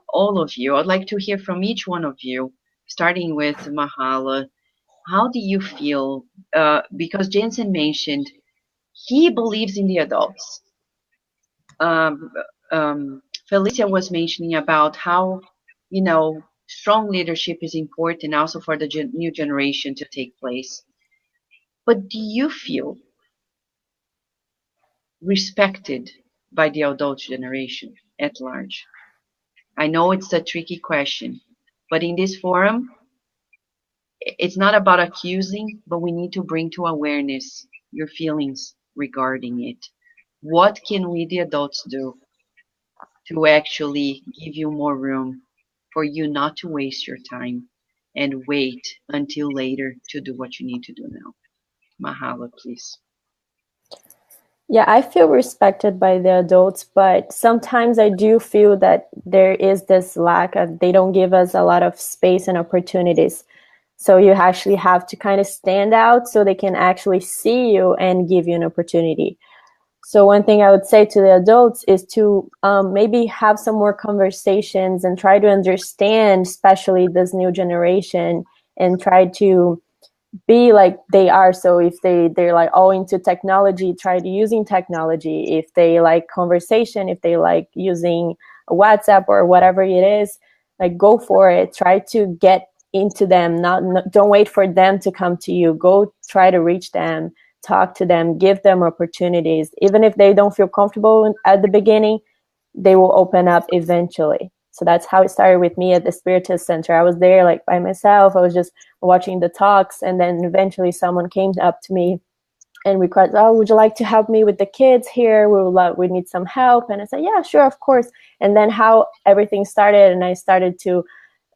all of you, I'd like to hear from each one of you, starting with Mahala. How do you feel? Because Jansen mentioned he believes in the adults. Um, Felicia was mentioning about how, you know, strong leadership is important also for the new generation to take place. But do you feel respected by the adult generation at large? I know it's a tricky question, but in this forum, it's not about accusing, but we need to bring to awareness your feelings regarding it. What can we, the adults, do to actually give you more room for you not to waste your time and wait until later to do what you need to do now? Mahala, please. Yeah, I feel respected by the adults, but sometimes I do feel that there is this lack of, they don't give us a lot of space and opportunities. So you actually have to kind of stand out so they can actually see you and give you an opportunity. So one thing I would say to the adults is to maybe have some more conversations and try to understand, especially this new generation, and try to be like they are. So if they're like all into technology, try to using technology. If they like conversation, if they like using WhatsApp or whatever it is, like go for it. Try to get into them. Don't wait for them to come to you. Go try to reach them, talk to them, give them opportunities. Even if they don't feel comfortable at the beginning, they will open up eventually. So that's how it started with me at the Spiritist Center. I was there like by myself. I was just watching the talks, and then eventually someone came up to me and requested, "Oh, would you like to help me with the kids here? We need some help." And I said, "Yeah, sure, of course." And then how everything started, and I started to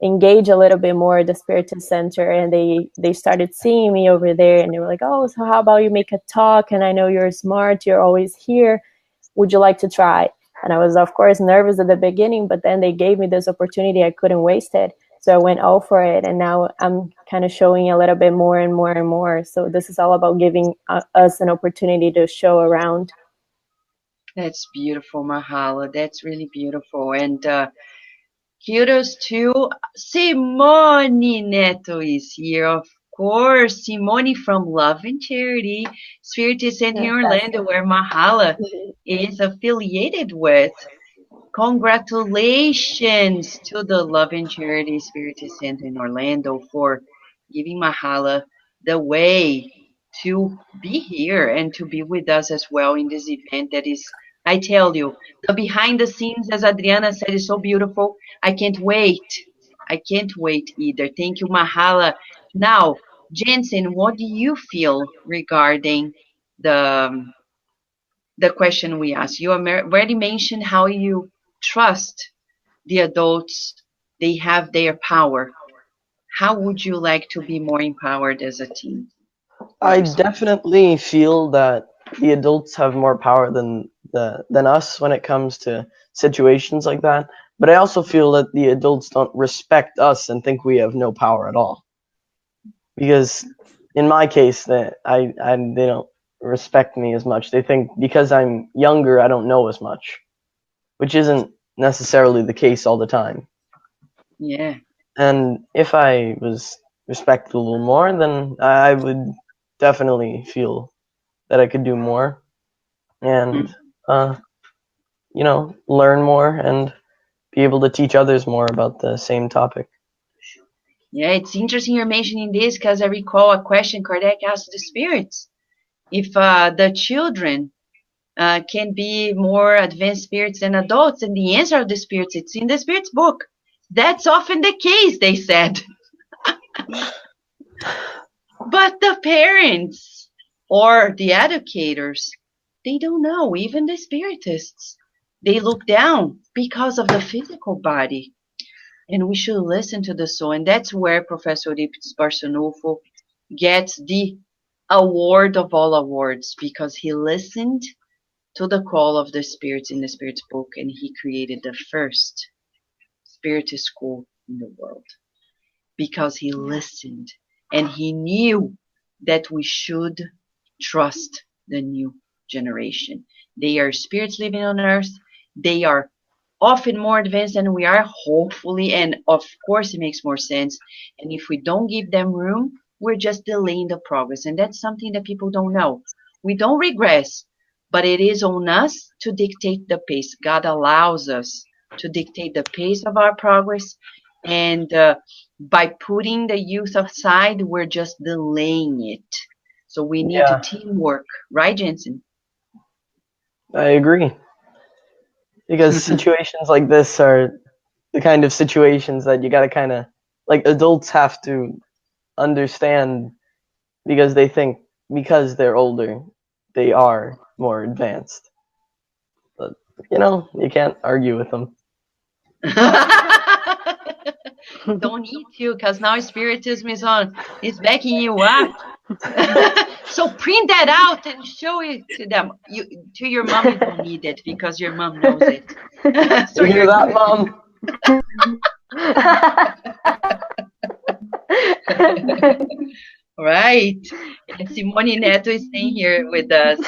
engage a little bit more at the Spiritist Center, and they started seeing me over there, and they were like, "Oh, so how about you make a talk? And I know you're smart, you're always here. Would you like to try?" And I was, of course, nervous at the beginning, but then they gave me this opportunity. I couldn't waste it. So I went all for it. And now I'm kind of showing a little bit more and more and more. So this is all about giving us an opportunity to show around. That's beautiful, Mahala. That's really beautiful. And kudos to Simone Neto is here, of course. Simone from Love and Charity, Spiritist Center in Orlando, where Mahala is affiliated with. Congratulations to the Love and Charity Spiritist Center in Orlando for giving Mahala the way to be here and to be with us as well in this event that is, I tell you, the behind the scenes, as Adriana said, is so beautiful. I can't wait. I can't wait either. Thank you, Mahala. Now, Jansen, what do you feel regarding the the question we asked? You already mentioned how you trust the adults, they have their power. How would you like to be more empowered as a team? I definitely feel that the adults have more power than us when it comes to situations like that. But I also feel that the adults don't respect us and think we have no power at all. Because in my case, that they don't respect me as much. They think because I'm younger, I don't know as much, which isn't necessarily the case all the time. Yeah. And if I was respected a little more, then I would definitely feel that I could do more and, learn more and be able to teach others more about the same topic. Yeah, it's interesting you're mentioning this because I recall a question Kardec asked the spirits. If the children can be more advanced spirits than adults, and the answer of the spirits, it's in the spirits book. That's often the case, they said. But the parents or the educators, they don't know, even the spiritists. They look down because of the physical body. And we should listen to the soul. And that's where Professor Euripides Barçanufo gets the award of all awards, because he listened to the call of the spirits in the Spirit's book, and he created the first Spiritist school in the world, because he listened and he knew that we should trust the new generation. They are spirits living on earth. They are often more advanced than we are, hopefully, and of course it makes more sense. And if we don't give them room, we're just delaying the progress. And that's something that people don't know. We don't regress, but it is on us to dictate the pace. God allows us to dictate the pace of our progress, and by putting the youth aside, we're just delaying it. So we need to teamwork, right, Jansen? I agree. Because situations like this are the kind of situations that you gotta kind of, like, adults have to understand, because they think because they're older, they are more advanced. But, you can't argue with them. Don't need to, because now Spiritism is backing you up. So print that out and show it to them. To your mom, you don't need it, because your mom knows it. So You hear that, Mom? Right. And Simone Neto is staying here with us.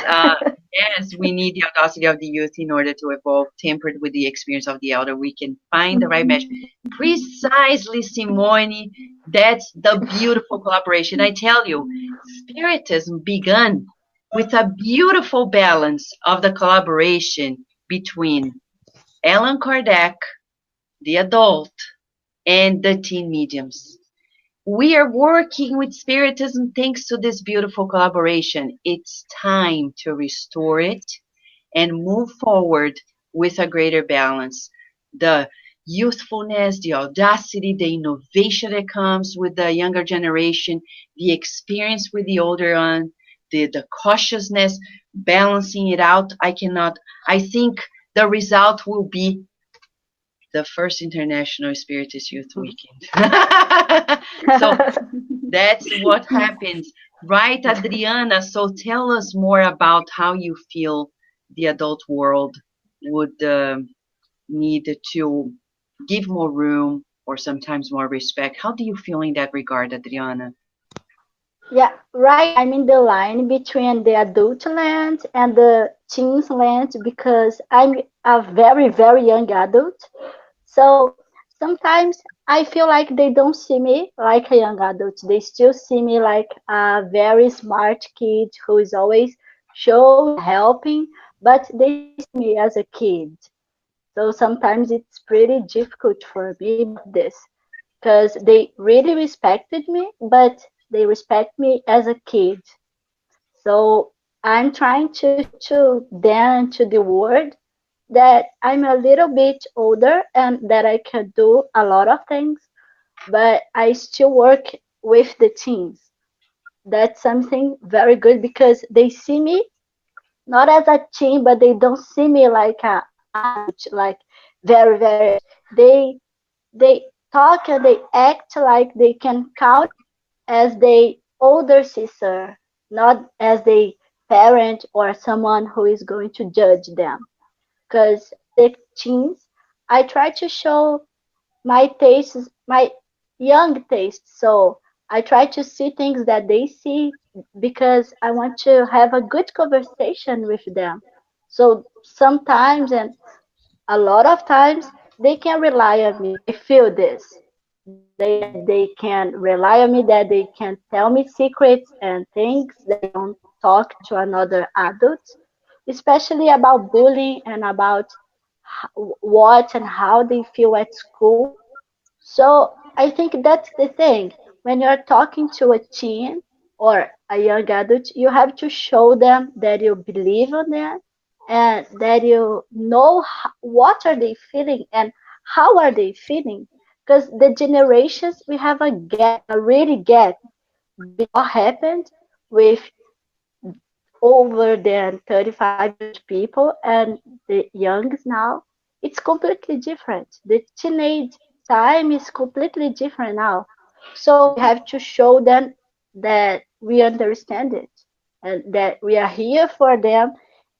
Yes, we need the audacity of the youth in order to evolve, tempered with the experience of the elder. We can find the right match. Precisely, Simone. That's the beautiful collaboration. I tell you, Spiritism began with a beautiful balance of the collaboration between Allan Kardec, the adult, and the teen mediums. We are working with Spiritism thanks to this beautiful collaboration. It's time to restore it and move forward with a greater balance. The youthfulness, the audacity, the innovation that comes with the younger generation, the experience with the older one, the cautiousness, balancing it out. I think the result will be the first International Spiritist Youth Weekend. So that's what happens. Right, Adriana? So tell us more about how you feel the adult world would need to give more room, or sometimes more respect. How do you feel in that regard, Adriana? Yeah, right. I'm in the line between the adult land and the teens land because I'm a very, very young adult. So sometimes I feel like they don't see me like a young adult. They still see me like a very smart kid who is always showing, helping, but they see me as a kid. So sometimes it's pretty difficult for me about this because they really respected me, but they respect me as a kid. So I'm trying to show them to the world that I'm a little bit older and that I can do a lot of things, but I still work with the teens. That's something very good because they see me not as a teen, but they don't see me like a adult, like very, very. They they talk and they act like they can count as the older sister, not as the parent or someone who is going to judge them. Because the teens, I try to show my tastes, my young tastes. So I try to see things that they see because I want to have a good conversation with them. So sometimes and a lot of times they can rely on me. I feel this. They can rely on me that they can tell me secrets and things they don't talk to another adults, especially about bullying and about what and how they feel at school. So I think that's the thing. When you're talking to a teen or a young adult, you have to show them that you believe in them and that you know what are they feeling and how are they feeling. because the generations we have a gap, a really gap between what happened with over than 35 years people and the youngs now. It's completely different. The teenage time is completely different now. So we have to show them that we understand it and that we are here for them,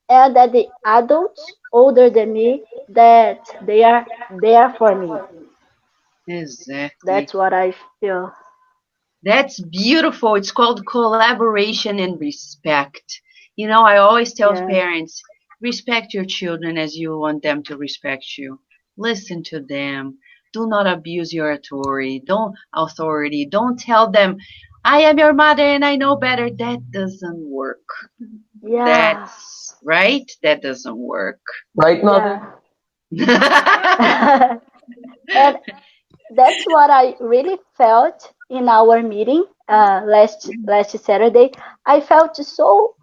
and that the adults older than me, that they are there for me. Exactly. That's what I feel. That's beautiful. It's called collaboration and respect. You know, I always tell Yeah. parents, respect your children as you want them to respect you. Listen to them. Do not abuse your authority. Don't tell them, I am your mother and I know better. That doesn't work. Yeah. That's right. That doesn't work. Right, mother? Yeah. And that's what I really felt in our meeting last Saturday. I felt so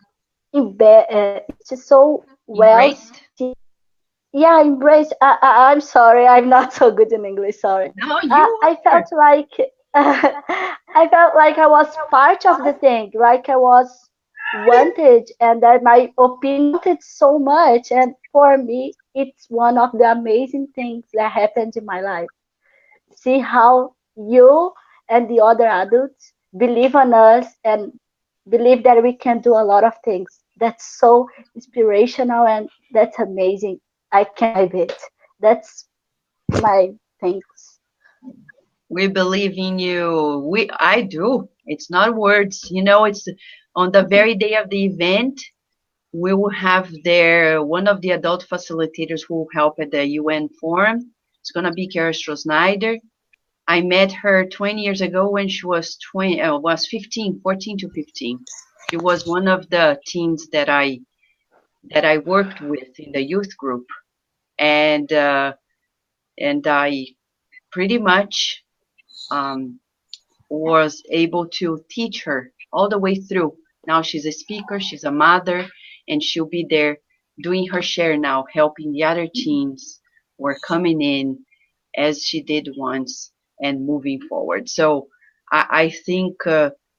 it's so well Embraced? seen. Yeah, embrace. I'm sorry, I'm not so good in English. Sorry. No, you I are. felt like I felt like I was part of the thing, like I was wanted, and that my opinion wanted so much. And for me, it's one of the amazing things that happened in my life. See how you and the other adults believe on us and believe that we can do a lot of things. That's so inspirational and that's amazing. I can't describe it. That's my thanks. We believe in you. I do. It's not words. You know, it's on the very day of the event, we will have there one of the adult facilitators who help at the UN forum. It's gonna be Kerstro Snyder. I met her 20 years ago when she was 15, 14 to 15. She was one of the teens that I worked with in the youth group, and I pretty much um, was able to teach her all the way through. Now she's a speaker, she's a mother, and she'll be there doing her share now, helping the other teens who are coming in as she did once and moving forward. So I think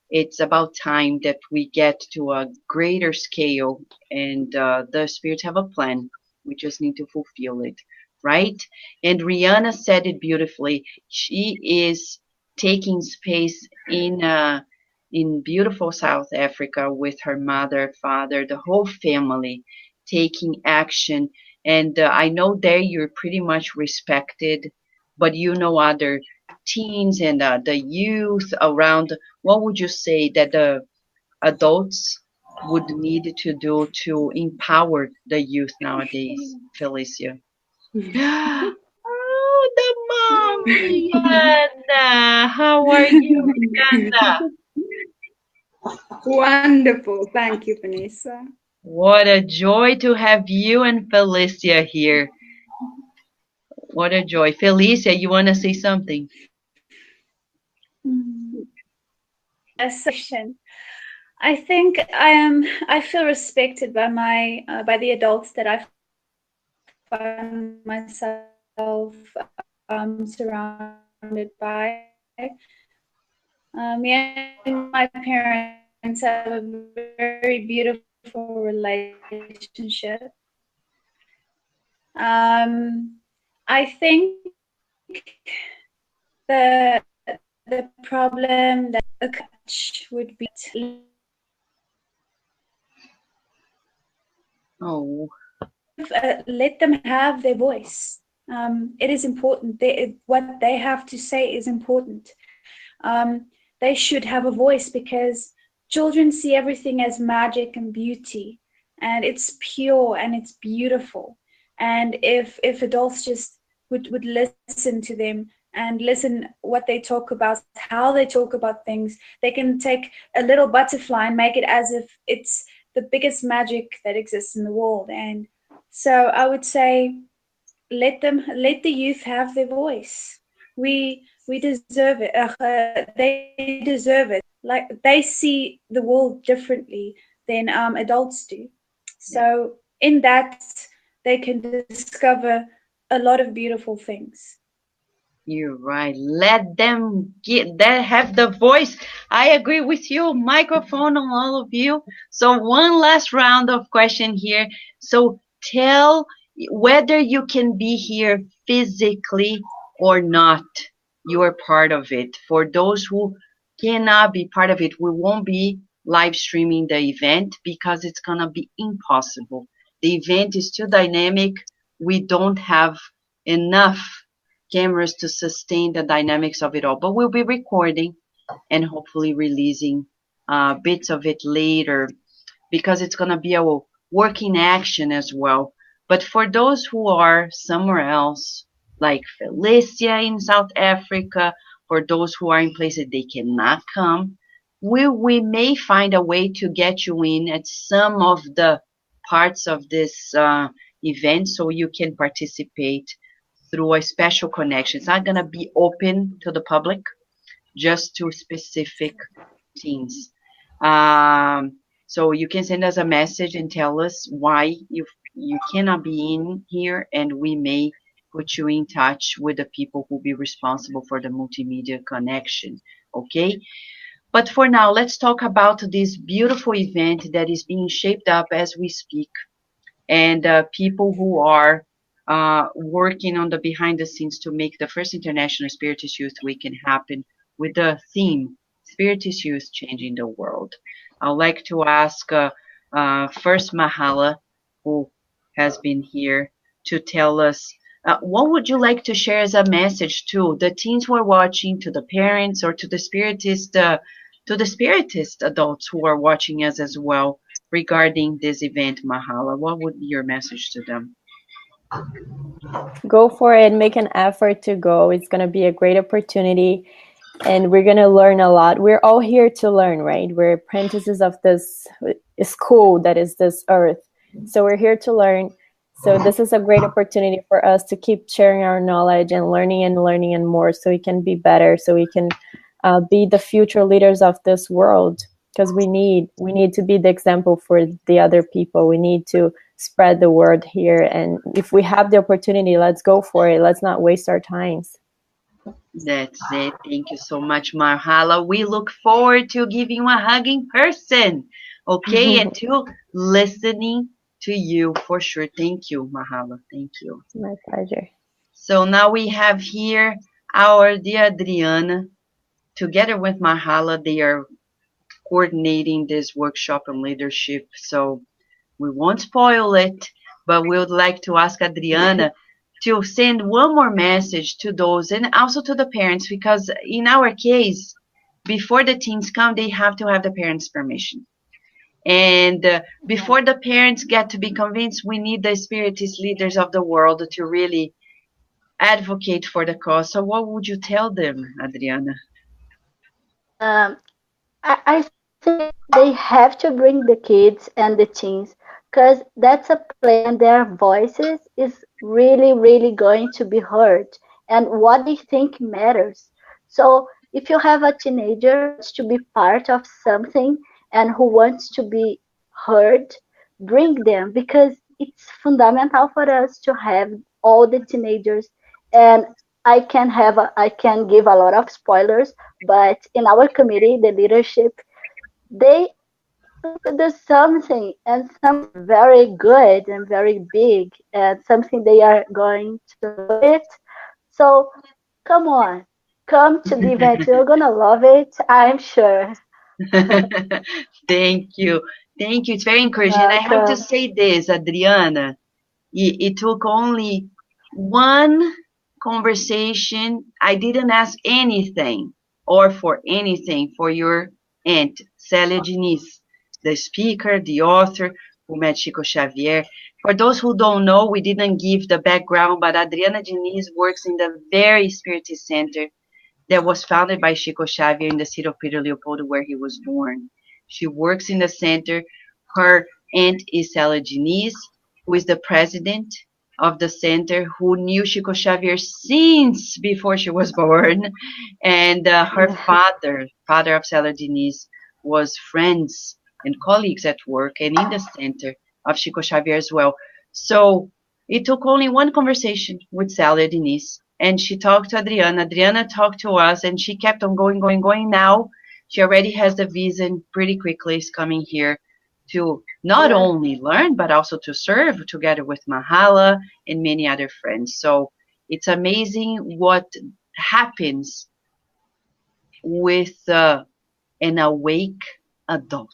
it's about time that we get to a greater scale, and the spirits have a plan. We just need to fulfill it, right? And Rihanna said it beautifully. She is taking space in beautiful South Africa with her mother, father, the whole family taking action. And I know there you're pretty much respected, but you know other teens and the youth around. What would you say that the adults would need to do to empower the youth nowadays, Felicia? Oh, the mom, Rihanna. How are you, Rihanna? Wonderful. Thank you, Vanessa. What a joy to have you and Felicia here. What a joy. Felicia, you want to say something? A section. I think I feel respected by by the adults that I find myself surrounded by. Me and my parents have a very beautiful relationship. I think the problem that a coach would be let them have their voice. It is important. What they have to say is important. They should have a voice because children see everything as magic and beauty, and it's pure and it's beautiful. And if adults just would listen to them and listen what they talk about, how they talk about things, they can take a little butterfly and make it as if it's the biggest magic that exists in the world. And so I would say let the youth have their voice. We deserve it. They deserve it. Like they see the world differently than adults do. So in that they can discover a lot of beautiful things. You're right. Let them get that, have the voice. I agree with you. Microphone on all of you. So one last round of question here. So tell whether you can be here physically or not. You are part of it. For those who cannot be part of it, we won't be live streaming the event because it's gonna be impossible. The event is too dynamic. We don't have enough cameras to sustain the dynamics of it all. But we'll be recording and hopefully releasing bits of it later because it's going to be a working action as well. But for those who are somewhere else, like Felicia in South Africa, for those who are in places they cannot come, we may find a way to get you in at some of the parts of this event so you can participate through a special connection. It's not going to be open to the public, just to specific teams. So you can send us a message and tell us why you cannot be in here, and we may put you in touch with the people who will be responsible for the multimedia connection. Okay? But for now, let's talk about this beautiful event that is being shaped up as we speak, and people who are working on the behind the scenes to make the first International Spiritist Youth Weekend happen with the theme Spiritist Youth Changing the World. I'd like to ask first Mahala, who has been here, to tell us what would you like to share as a message to the teens who are watching, to the parents, or to the Spiritist adults who are watching us as well regarding this event, Mahala? What would be your message to them? Go for it. Make an effort to go. It's going to be a great opportunity, and we're going to learn a lot. We're all here to learn, right? We're apprentices of this school that is this earth. So we're here to learn. So this is a great opportunity for us to keep sharing our knowledge and learning and more, so we can be better, so we can be the future leaders of this world. Because we need to be the example for the other people. We need to spread the word here. And if we have the opportunity, let's go for it. Let's not waste our times. That's it. Thank you so much, Mahala. We look forward to giving you a hug in person. Okay, and to listening to you for sure. Thank you, Mahala. Thank you. My pleasure. So now we have here our dear Adriana. Together with Mahala, they are coordinating this workshop on leadership. So we won't spoil it, but we would like to ask Adriana to send one more message to those and also to the parents, because in our case, before the teens come, they have to have the parents' permission. And before the parents get to be convinced, we need the Spiritist leaders of the world to really advocate for the cause. So what would you tell them, Adriana? I think they have to bring the kids and the teens because that's a place and their voices is really, really going to be heard and what they think matters. So if you have a teenager who wants to be part of something and who wants to be heard, bring them because it's fundamental for us to have all the teenagers. And I can give a lot of spoilers, but in our committee, the leadership, they do something and something very good and very big and something they are going to love it. So come on, come to the event. You're gonna love it, I'm sure. Thank you. Thank you. It's very encouraging. And I have to say this, Adriana, it took only one conversation. I didn't ask anything or for anything for your aunt, Célia Diniz, the speaker, the author who met Chico Xavier. For those who don't know, we didn't give the background, but Adriana Diniz works in the very Spiritist Center that was founded by Chico Xavier in the city of Pedro Leopoldo, where he was born. She works in the center. Her aunt is Célia Diniz, who is the president of the center, who knew Chico Xavier since before she was born. And her father of Célia Diniz, was friends and colleagues at work and in the center of Chico Xavier as well. So it took only one conversation with Célia Diniz and she talked to Adriana. Adriana talked to us, and she kept on going, going, going. Now she already has the visa and pretty quickly is coming here to not Yeah. only learn, but also to serve together with Mahala and many other friends. So it's amazing what happens with an awake adult.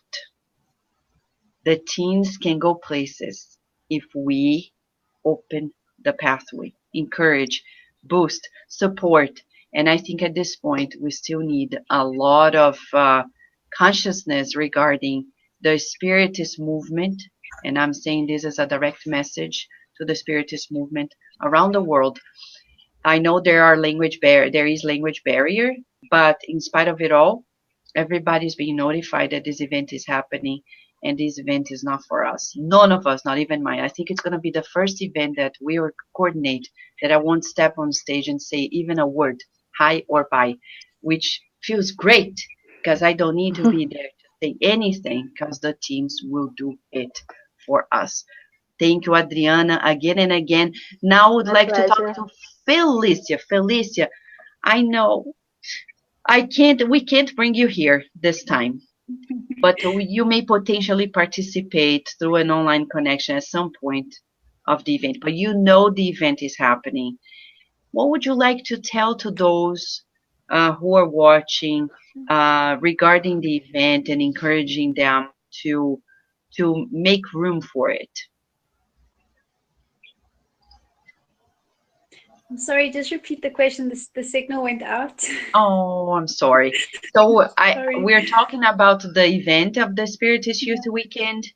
The teens can go places if we open the pathway, encourage, boost, support. And I think at this point, we still need a lot of consciousness regarding the Spiritist movement. And I'm saying this as a direct message to the Spiritist movement around the world. I know there is language barrier, but in spite of it all, everybody's being notified that this event is happening, and this event is not for us. None of us, not even mine. I think it's going to be the first event that we will coordinate that I won't step on stage and say even a word, hi or bye, which feels great because I don't need to be there to say anything because the teams will do it for us. Thank you, Adriana, again and again. Now I would My like to talk pleasure. to Felicia. Felicia, I know we can't bring you here this time, but you may potentially participate through an online connection at some point of the event. But you know the event is happening. What would you like to tell to those who are watching regarding the event and encouraging them to make room for it? I'm sorry, just repeat the question. The signal went out. Oh, I'm sorry. So Sorry. we're talking about the event of the Spiritist Youth Weekend,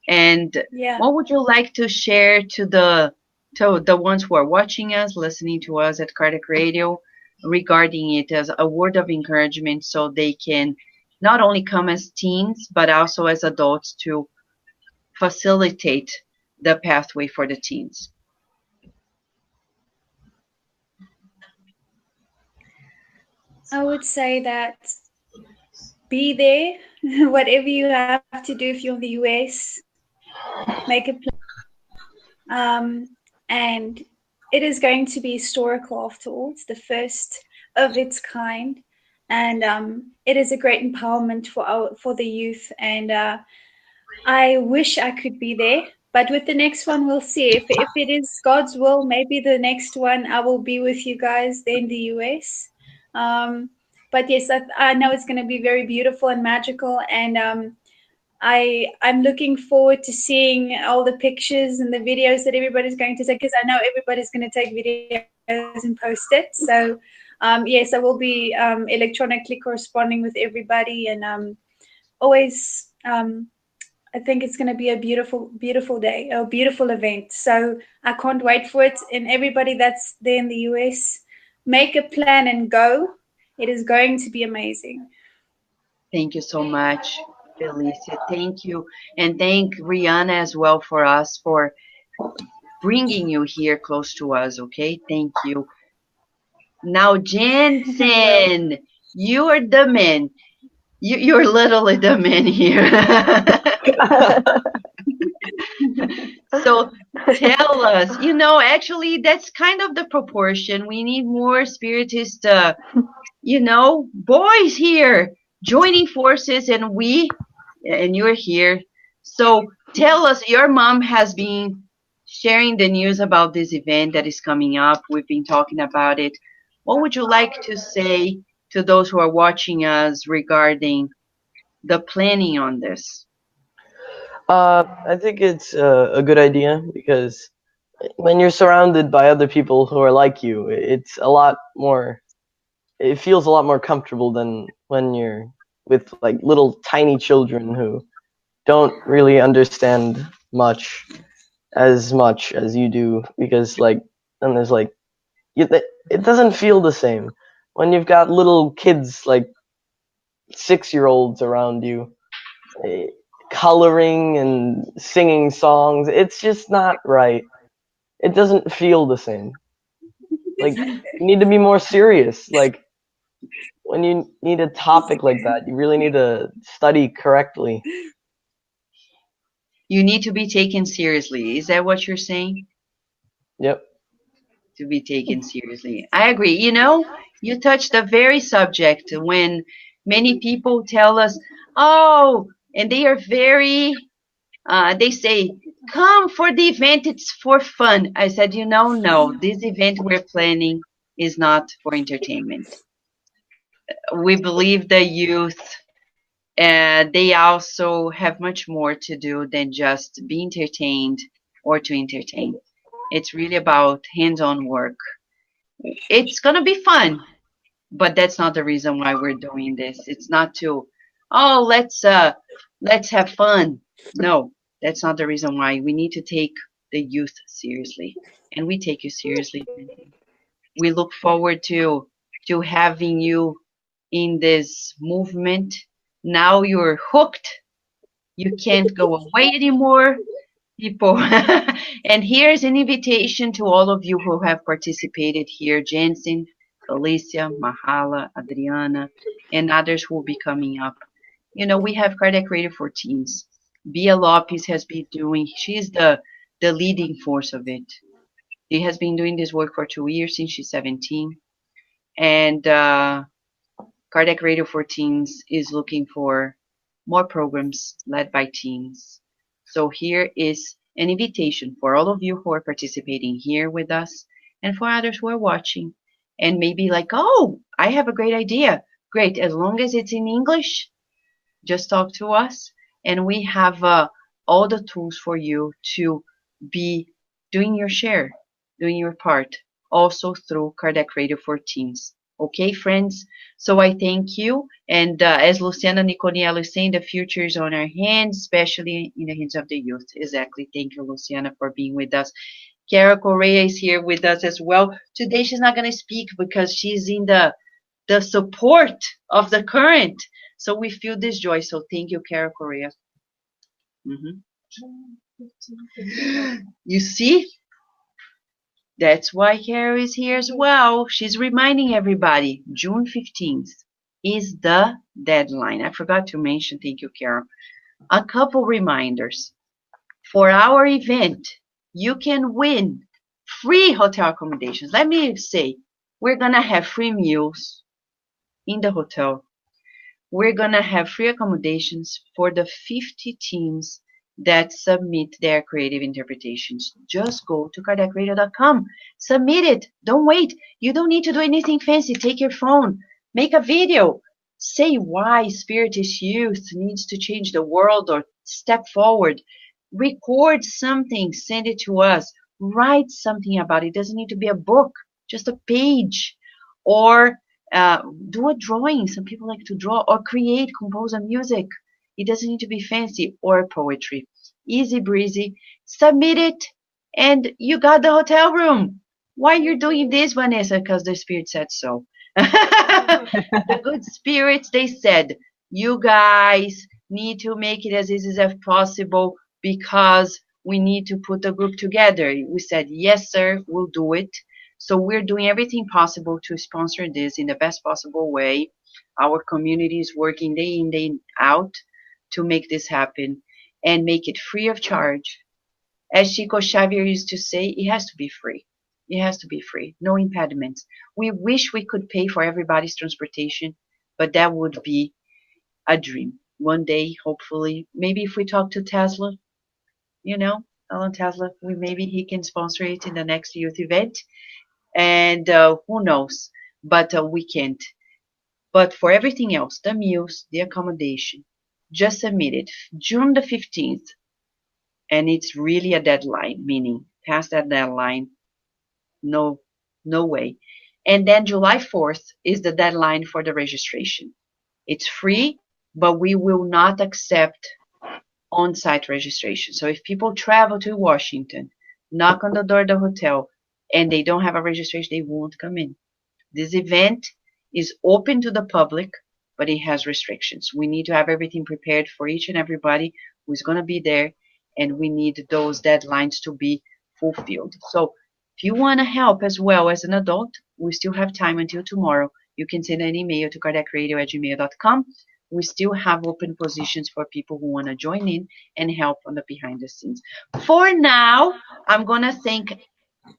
and Yeah. what would you like to share to the ones who are watching us, listening to us at Cardiac Radio, regarding it as a word of encouragement, so they can not only come as teens but also as adults to facilitate the pathway for the teens? I would say that be there, whatever you have to do. If you're in the US, make a plan. And it is going to be historical after all. It's the first of its kind, and it is a great empowerment for the youth. And I wish I could be there, but with the next one, we'll see. If it is God's will, maybe the next one I will be with you guys there in the US. But yes, I know it's going to be very beautiful and magical, and I'm looking forward to seeing all the pictures and the videos that everybody's going to take, because I know everybody's going to take videos and post it. So yes, I will be electronically corresponding with everybody, and always. I think it's going to be a beautiful, beautiful day, a beautiful event. So I can't wait for it. And everybody that's there in the US, make a plan and go. It is going to be amazing. Thank you so much, Felicia. Thank you. And thank Rihanna as well for us for bringing you here close to us, okay? Thank you. Now, Jansen, you are the man. You're literally the man here. So tell us, actually, that's kind of the proportion. We need more Spiritist, boys here joining forces, and you're here. So tell us, your mom has been sharing the news about this event that is coming up. We've been talking about it. What would you like to say to those who are watching us regarding the planning on this? I think it's a good idea because when you're surrounded by other people who are like you, it's a lot more. It feels a lot more comfortable than when you're with like little tiny children who don't really understand much as you do, because like then there's like it doesn't feel the same when you've got little kids like 6-year-olds around you, eh, coloring and singing songs. It's just not right. It doesn't feel the same. Like you need to be more serious. Like when you need a topic like that, you really need to study correctly. You need to be taken seriously. Is that what you're saying? Yep. to be taken seriously. I agree. You touched the very subject when many people tell us, oh, and they are very, they say, come for the event, it's for fun. I said, no, this event we're planning is not for entertainment. We believe the youth, they also have much more to do than just be entertained or to entertain. It's really about hands-on work. It's going to be fun, but that's not the reason why we're doing this. It's not to, oh, let's have fun. No, that's not the reason why. We need to take the youth seriously, and we take you seriously. We look forward to having you in this movement. Now you're hooked. You can't go away anymore, people. And here's an invitation to all of you who have participated here, Jansen, Felicia, Mahala, Adriana, and others who will be coming up. We have Cardiac Radio for Teens. Bia Lopez has been doing, she's the leading force of it. She has been doing this work for 2 years since she's 17. And Cardiac Radio for Teens is looking for more programs led by teens. So here is an invitation for all of you who are participating here with us and for others who are watching and maybe like, oh, I have a great idea. Great. As long as it's in English, just talk to us. And we have all the tools for you to be doing your share, doing your part, also through Cardiac Radio for Teens. Okay, friends? So I thank you. And as Luciana Niconiello is saying, the future is on our hands, especially in the hands of the youth. Exactly. Thank you, Luciana, for being with us. Cara Correa is here with us as well. Today she's not going to speak because she's in the support of the current. So we feel this joy. So thank you, Cara Correa. You see? That's why Carol is here as well. She's reminding everybody, June 15th is the deadline. I forgot to mention, thank you, Carol. A couple reminders. For our event, you can win free hotel accommodations. Let me say, we're going to have free meals in the hotel. We're going to have free accommodations for the 50 teams that submit their creative interpretations. Just go to cardiacradio.com. Submit it. Don't wait. You don't need to do anything fancy. Take your phone. Make a video. Say why Spiritist Youth needs to change the world or step forward. Record something. Send it to us. Write something about it. It doesn't need to be a book. Just a page. Or do a drawing. Some people like to draw. Or create, compose a music. It doesn't need to be fancy or poetry. Easy breezy. Submit it and you got the hotel room. Why you're doing this, Vanessa? Because the spirit said so. The good spirits, they said, you guys need to make it as easy as possible because we need to put the group together. We said, yes, sir, we'll do it. So we're doing everything possible to sponsor this in the best possible way. Our community is working day in, day out to make this happen and make it free of charge. As Chico Xavier used to say, it has to be free. It has to be free. No impediments. We wish we could pay for everybody's transportation, but that would be a dream. One day, hopefully, maybe if we talk to Tesla, Alan Tesla, maybe he can sponsor it in the next youth event. And who knows? But we can't. But for everything else, the meals, the accommodation, just submit it. June the 15th. And it's really a deadline, meaning past that deadline, no way. And then July 4th is the deadline for the registration. It's free, but we will not accept on-site registration. So if people travel to Washington, knock on the door of the hotel, and they don't have a registration, they won't come in. This event is open to the public, but it has restrictions. We need to have everything prepared for each and everybody who's going to be there, and we need those deadlines to be fulfilled. So if you want to help as well as an adult, we still have time until tomorrow. You can send an email to cardiacradio@gmail.com. We still have open positions for people who want to join in and help on the behind the scenes. For now, I'm going to thank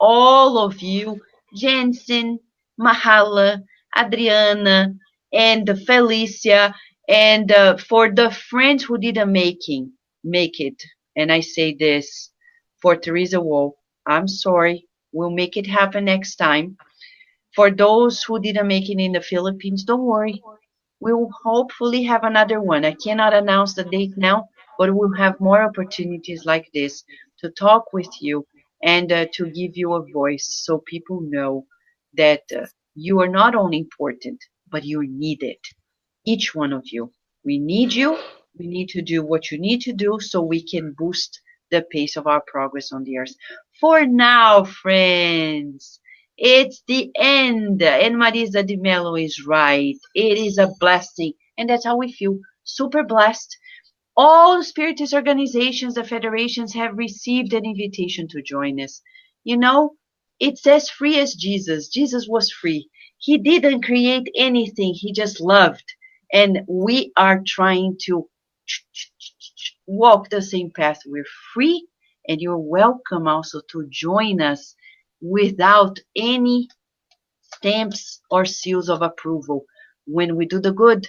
all of you, Jansen, Mahala, Adriana, and Felicia, and for the friends who didn't make it. And I say this for Teresa Wolf, I'm sorry. We'll make it happen next time. For those who didn't make it in the Philippines, don't worry. We'll hopefully have another one. I cannot announce the date now, but we'll have more opportunities like this to talk with you and to give you a voice so people know that you are not only important, but you're needed. Each one of you. We need you. We need to do what you need to do so we can boost the pace of our progress on the earth. For now, friends, it's the end. And Marisa de Mello is right. It is a blessing. And that's how we feel. Super blessed. All Spiritist organizations, the federations have received an invitation to join us. You know, it's as free as Jesus. Jesus was free. He didn't create anything. He just loved. And we are trying to walk the same path. We're free, and you're welcome also to join us without any stamps or seals of approval. When we do the good,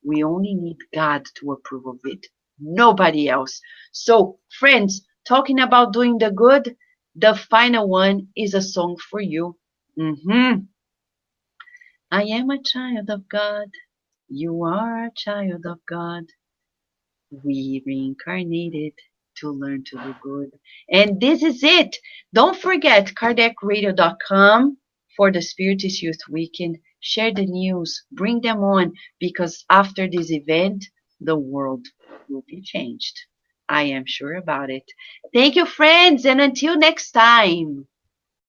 we only need God to approve of it, nobody else. So, friends, talking about doing the good, the final one is a song for you. I am a child of God. You are a child of God. We reincarnated to learn to do good. And this is it. Don't forget KardecRadio.com for the Spiritist Youth Weekend. Share the news. Bring them on because after this event, the world will be changed. I am sure about it. Thank you, friends, and until next time.